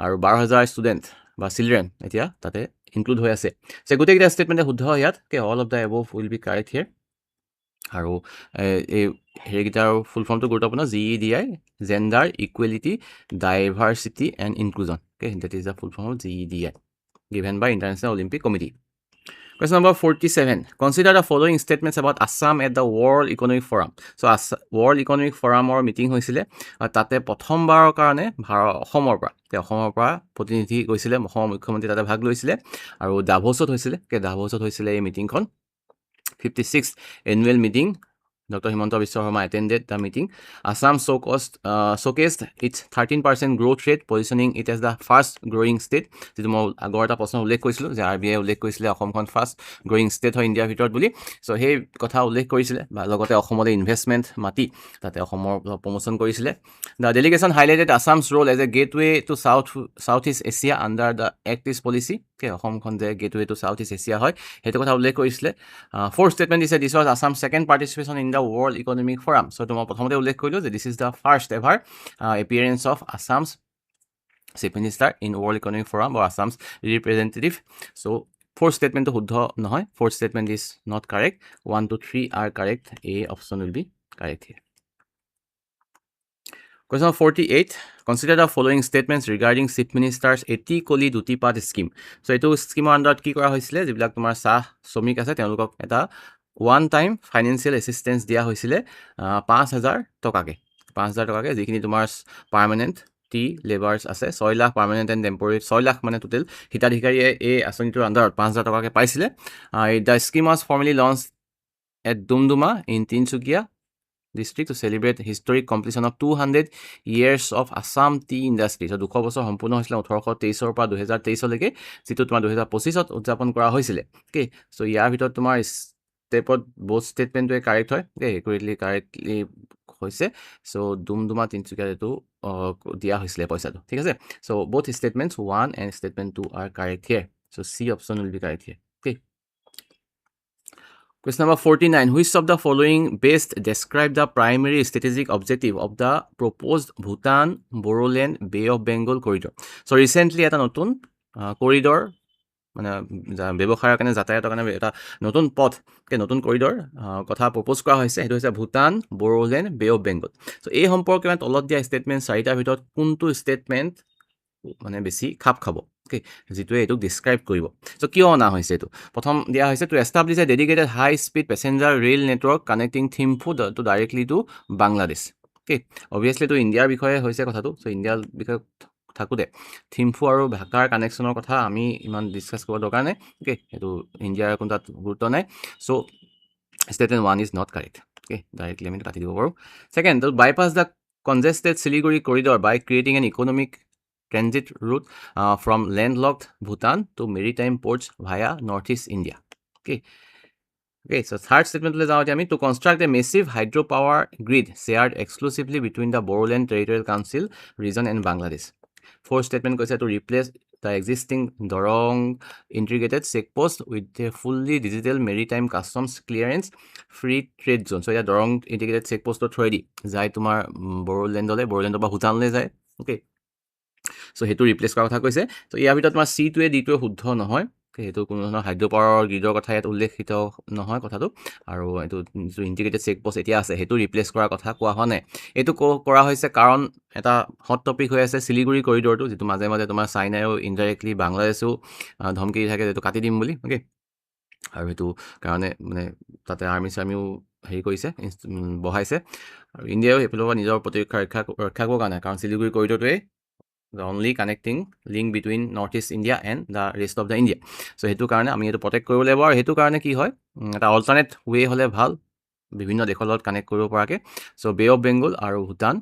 আৰু 12,000 ষ্টুডেণ্ট বা চিলড্ৰেন এতিয়া তাতে ইনক্লুড হৈ আছে চ' গোটেইকেইটা ষ্টেটমেণ্টে শুদ্ধ হয় ইয়াত all of the above will be correct here আৰু এই সেইকেইটাৰ ফুল ফৰ্মটো গুৰুত্বপূৰ্ণ GEDI gender equality diversity and inclusion that is the full form of GEDI given by International Olympic Committee. Question number 47. Consider the following statements about Assam at the World Economic Forum. So, World Economic Forum or meeting হৈছিলে তাতে প্ৰথমবাৰৰ কাৰণে অসমৰ পৰা প্ৰতিনিধি গৈছিলে অসমৰ মুখ্যমন্ত্ৰী তাতে ভাগ লৈছিলে আৰু ডাভোছত হৈছিলে এই মিটিংখন 56th annual meeting Dr. Himanta Biswa Sarma attended the meeting. Assam showcased its 13% growth rate, positioning it as the fast growing state. যিটো মই আগৰ এটা প্ৰশ্ন উল্লেখ কৰিছিলোঁ যে RBI উল্লেখ কৰিছিলে অসমখন ফাষ্ট গ্ৰয়িং ষ্টেট হয় ইণ্ডিয়াৰ ভিতৰত বুলি চ' সেই কথা উল্লেখ কৰিছিলে বা লগতে অসমলৈ ইনভেষ্টমেণ্ট মাতি তাতে অসমৰ প্ৰমোশ্যন কৰিছিলে the delegation highlighted Assam's role as a gateway to south east Asia under the act east policy অসমখন যে gateway to south east Asia হয় সেইটো কথা উল্লেখ কৰিছিলে ফ'ৰ্থ ষ্টেটমেণ্ট দিছে this was Assam second participation in the world economic forum so' মই প্ৰথমতে উল্লেখ কৰিলোঁ যে this is the first ever appearance of Assam's chief minister in world economic forum বা Assam's representative so' fourth statement to শুদ্ধ নহয় fourth statement is not correct 1 to 3 are correct A option will be correct here question 48 consider the following statements regarding chief minister's eti koli duti pat scheme so etu scheme under ki kora hoisile jibilak tomar sah somik ase telokok eta one time financial assistance dia hoisile 5000 tokake 5000 tokake jekini tomar permanent labours আছে 6 lakh permanent and temporary 6 lakh মানে টোটেল হিতাধিকাৰীয়ে এই আঁচনিটোৰ আণ্ডাৰত 5,000 টকাকৈ পাইছিলে the scheme was formally launch at Doomdooma in Tinsukia district to celebrate historic completion of 200 years of Assam tea industry so' 200 বছৰ সম্পূৰ্ণ হৈছিলে 1823 পৰা 2023লৈকে যিটো তোমাৰ 2025ত উদযাপন কৰা হৈছিলে অ'কে চ' ইয়াৰ ভিতৰত তোমাৰ ষ্টেপত বহুত ষ্টেটমেণ্টটোৱে কাৰেক্ট হয় কাৰেক্টলি হৈছে চ' ডুমডুমা তিনচুকীয়াত এইটো দিয়া হৈছিলে পইচাটো ঠিক আছে চ' both statements 1 and statement 2 are correct here so C option will be correct here okay question number 49 which of the following best describe the primary strategic objective of the proposed Bhutan Bodoland Bay of Bengal corridor so recently এটা নতুন corridor মানে ব্যৱসায়ৰ কাৰণে যাতায়াতৰ কাৰণে এটা নতুন পথ নতুন কৰিডৰ কথা প্ৰপ'জ কৰা হৈছে সেইটো হৈছে ভূটান বড়োলেণ্ড বে অফ বেংগল চ' এই সম্পৰ্কে মানে তলত দিয়া ষ্টেটমেণ্ট চাৰিটাৰ ভিতৰত কোনটো ষ্টেটমেণ্ট মানে বেছি খাপ খাব অ'কে যিটোৱে এইটোক ডিছক্ৰাইব কৰিব চ' কিয় অনা হৈছে এইটো প্ৰথম দিয়া হৈছে to establish a dedicated high speed passenger rail network connecting Thimphu to directly to Bangladesh okay obviously এইটো ইণ্ডিয়াৰ বিষয়ে হৈছে কথাটো চ' ইণ্ডিয়াৰ বিষয়ে থাকোঁতে থিম্ফু আৰু ঢাকাৰ কানেকশ্যনৰ কথা আমি ইমান ডিছকাছ কৰিব দৰকাৰ নাই অ'কে সেইটো ইণ্ডিয়াৰ কোনো তাত গুৰুত্ব নাই so' statement 1 is not correct okay directly আমি কাটি দিব পাৰোঁ second bypass the congested Siliguri corridor by creating an economic transit route from landlocked Bhutan to maritime ports via northeast India. Okay, so third statement to construct a massive hydropower grid shared exclusively between the Bodoland Territorial Council region and Bangladesh. Fourth statement to replace the existing Darrang integrated checkpost with a fully digital maritime customs clearance free trade zone. So' ইয়াত দৰং ইণ্টিগ্ৰেটেড চেকপোষ্টৰ থ্ৰুৱেদি যায় তোমাৰ বড়োলেণ্ডলৈ, বড়োলেণ্ডৰ পৰা ভূটানলৈ যায়। অ'কে, চ' সেইটো ৰিপ্লেচ কৰাৰ কথা কৈছে। ত' ইয়াৰ ভিতৰত তোমাৰ C2A D2A শুদ্ধ নহয়, সেইটো কোনো ধৰণৰ হাইড্ৰ' পাৱাৰৰ গ্ৰীডৰ কথা ইয়াত উল্লেখিত নহয় কথাটো। আৰু এইটো যিটো ইণ্টিগ্ৰেটেড চেকপোষ্ট এতিয়া আছে সেইটো ৰিপ্লেচ কৰাৰ কথা কোৱা হোৱা নাই। এইটো কৰা হৈছে কাৰণ এটা হট টপিক হৈ আছে শিলিগুৰি কৰিডৰটো, যিটো মাজে মাজে তোমাৰ চাইনায়ো ইনডাইৰেক্টলি বাংলাদেশেও ধমকি দি থাকে যিটো কাটি দিম বুলি। অ'কে, আৰু সেইটো কাৰণে মানে তাতে আৰ্মি চাৰ্মিও হেৰি কৰিছে, বহাইছে। আৰু ইণ্ডিয়াও সেইফালৰ পৰা নিজৰ প্ৰতিৰক্ষা ৰক্ষা কৰিবৰ কাৰণে, কাৰণ Siliguri কৰিডৰটোৱে the only connecting link between North East India and the rest of the India. So সেইটো কাৰণে আমি এইটো প্ৰটেক্ট কৰিব লাগিব। আৰু সেইটো কাৰণে কি হয়, এটা অল্টাৰনেট ৱে হ'লে ভাল বিভিন্ন দেশৰ লগত কানেক্ট কৰিব পৰাকৈ। চ' বে অফ বেংগল আৰু ভূটান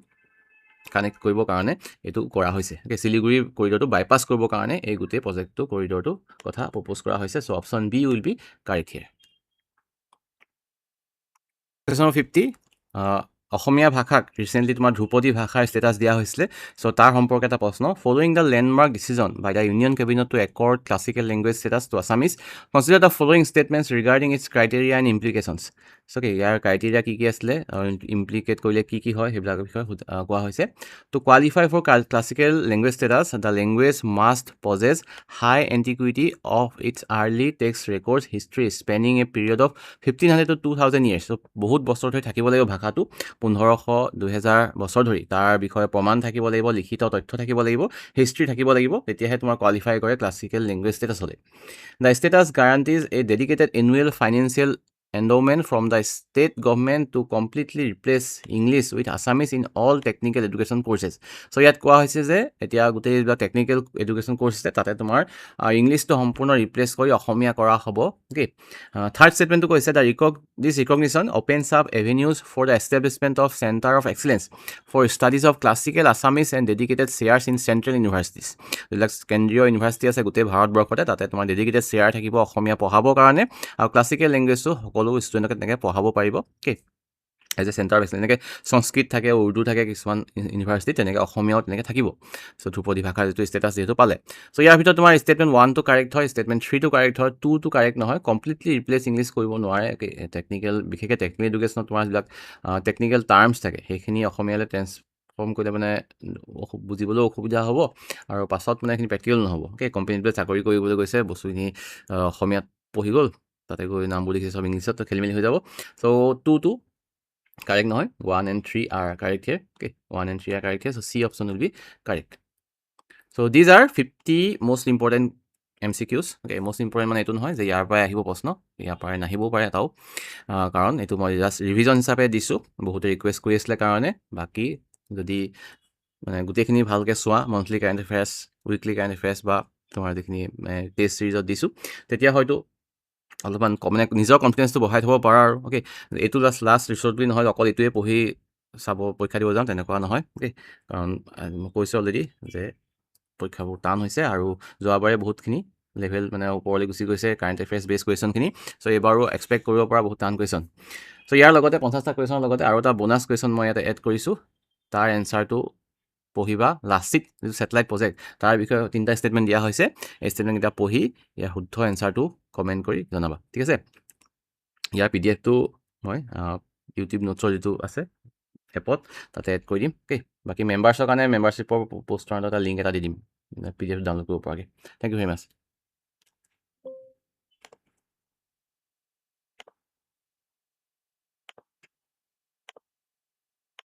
কানেক্ট কৰিবৰ কাৰণে এইটো কৰা হৈছে। শিলিগুৰি কৰিডৰটো বাইপাছ কৰিবৰ কাৰণে এই গোটেই প্ৰজেক্টটো কৰিডৰটো কথা প্ৰপ'জ কৰা হৈছে। So' option B will be correct here. Question number 50, অসমীয়া ভাষাক ৰিচেণ্টলি তোমাৰ ধ্ৰুপদী ভাষাৰ ষ্টেটাছ দিয়া হৈছিলে। চ' তাৰ সম্পৰ্কে এটা প্ৰশ্ন, following the landmark decision by the union cabinet to accord classical language status to Assamese, consider the following statements regarding its criteria and implications. So' ইয়াৰ ক্ৰাইটেৰিয়া কি আছিলে, ইমপ্লিকেট কৰিলে কি হয় সেইবিলাকৰ বিষয়ে কোৱা হৈছে। To qualify for classical language status, the language must possess high antiquity of its early text records history spanning a period of 1500 to 2000 years. So' বহুত বছৰ ধৰি থাকিব লাগিব ভাষাটো, 1500-2000 বছৰ ধৰি তাৰ বিষয়ে প্ৰমাণ থাকিব লাগিব, লিখিত তথ্য থাকিব লাগিব, হিষ্ট্ৰী থাকিব লাগিব, তেতিয়াহে তোমাৰ কোৱালিফাই কৰে ক্লাছিকেল লেংগুৱেজ ষ্টেটাছ হ'লে। The status guarantees a dedicated annual financial endowment from the state government to completely replace English with Assamese in all technical education courses. So ইয়াত কোৱা হৈছে যে এতিয়া গোটেই যিবিলাক টেকনিকেল এডুকেশ্যন কোৰ্চ আছে তাতে তোমাৰ ইংলিছটো সম্পূৰ্ণ ৰিপ্লেচ কৰি অসমীয়া কৰা হ'ব। অ'কে, থাৰ্ড ষ্টেটমেণ্টটো কৈছে, this recognition opens up avenues for the establishment of centre of excellence for studies of classical Assamese and dedicated chairs in central universities. যিবিলাক কেন্দ্ৰীয় ইউনিভাৰ্চিটি আছে গোটেই ভাৰতবৰ্ষতে, তাতে তোমাৰ ডেডিকেটেড চেয়াৰ থাকিব অসমীয়া পঢ়াবৰ কাৰণে, আৰু ক্লাছিকেল লেংগুৱেজটো সকলো ষ্টুডেণ্টকে তেনেকৈ পঢ়াব পাৰিব। Okay, as a centre of excellence, এনেকৈ সংস্কৃত থাকে, উৰ্দু থাকে কিছুমান ইউনিভাৰ্চিটি, তেনেকৈ অসমীয়াও তেনেকৈ থাকিব। চ' ধ্ৰুপদী ভাষাৰ যিটো ষ্টেটাছ যিহেতু পালে। চ' ইয়াৰ ভিতৰত তোমাৰ ষ্টেটমেণ্ট 1টো কাৰেক্ট হয়, ষ্টেটমেণ্ট 3টো কাৰেক্ট হয়, 2টো কাৰেক্ট নহয়, কমপ্লিটলি ৰিপ্লেচ ইংলিছ কৰিব নোৱাৰে। টেকনিকেল, বিশেষকৈ টেকনিকেল এডুকেশ্যনত তোমাৰ যিবিলাক টেকনিকেল টাৰ্মছ থাকে সেইখিনি অসমীয়ালৈ ট্ৰেন্সফৰ্ম কৰিলে মানে বুজিবলৈও অসুবিধা হ'ব, আৰু পাছত মানে এইখিনি প্ৰেক্টিকেল নহ'ব। অ'কে, কোম্পানীটোৱে চাকৰি কৰিবলৈ গৈছে, বস্তুখিনি অসমীয়াত পঢ়ি গ'ল, তাতে গৈ নামবোৰ লিখিছে চব ইংলিছত, খেলি মেলি হৈ যাব। চ' 2টো কাৰেক্ট নহয়, 1 and 3 are correct here. Okay, 1 and 3 are correct here. So C option will be correct. So these are 50 most important MCQs. Okay, most important মানে এইটো নহয় যে ইয়াৰ পৰাই আহিব প্ৰশ্ন, ইয়াৰ পৰাই নাহিবও পাৰে এটাও, কাৰণ এইটো মই জাষ্ট ৰিভিজন হিচাপে দিছোঁ, বহুতে ৰিকুৱেষ্ট কৰি আছিলে কাৰণে। বাকী যদি মানে গোটেইখিনি ভালকৈ চোৱা, monthly current affairs, weekly current affairs বা তোমাৰ যিখিনি টেষ্ট ছিৰিজত দিছোঁ, তেতিয়া হয়তো অলপমান মানে নিজৰ কনফিডেন্সটো বঢ়াই থ'ব পাৰা আৰু। অ'কে, এইটো লাষ্ট ৰিচৰ্ট বুলি নহয়, অকল এইটোৱে পঢ়ি চাব পৰীক্ষা দিব যাওঁ তেনেকুৱা নহয়। অ'কে, কাৰণ মই কৈছোঁ অলৰেডি যে পৰীক্ষাবোৰ টান হৈছে, আৰু যোৱাবাৰে বহুতখিনি লেভেল মানে ওপৰলৈ গুচি গৈছে কাৰেণ্ট এফেয়াৰ্ছ বেছ কুৱেশ্যনখিনি। চ' এইবাৰো এক্সপেক্ট কৰিব পৰা বহুত টান কুৱেশ্যন। চ' ইয়াৰ লগতে 50টা কুৱেশ্যনৰ লগতে আৰু এটা বোনাছ কুৱেশ্যন মই ইয়াতে এড কৰিছোঁ, তাৰ এনচাৰটো পঢ়িবা। লাচিত যিটো ছেটেলাইট প্ৰজেক্ট, তাৰ বিষয়ে 3টা ষ্টেটমেণ্ট দিয়া হৈছে, এই ষ্টেটমেণ্টকেইটা পঢ়ি ইয়াৰ শুদ্ধ এনচাৰটো কমেণ্ট কৰি জনাবা, ঠিক আছে। ইয়াৰ PDF-টো মই ইউটিউব নোটছৰ যিটো আছে এপত তাতে এড কৰি দিম। অ'কে, বাকী মেম্বাৰ্ছৰ কাৰণে মেম্বাৰশ্বিপৰ পোষ্টৰ এটা লিংক এটা দি দিম, PDF ডাউনলোড কৰিব পৰাকৈ। Thank you very much.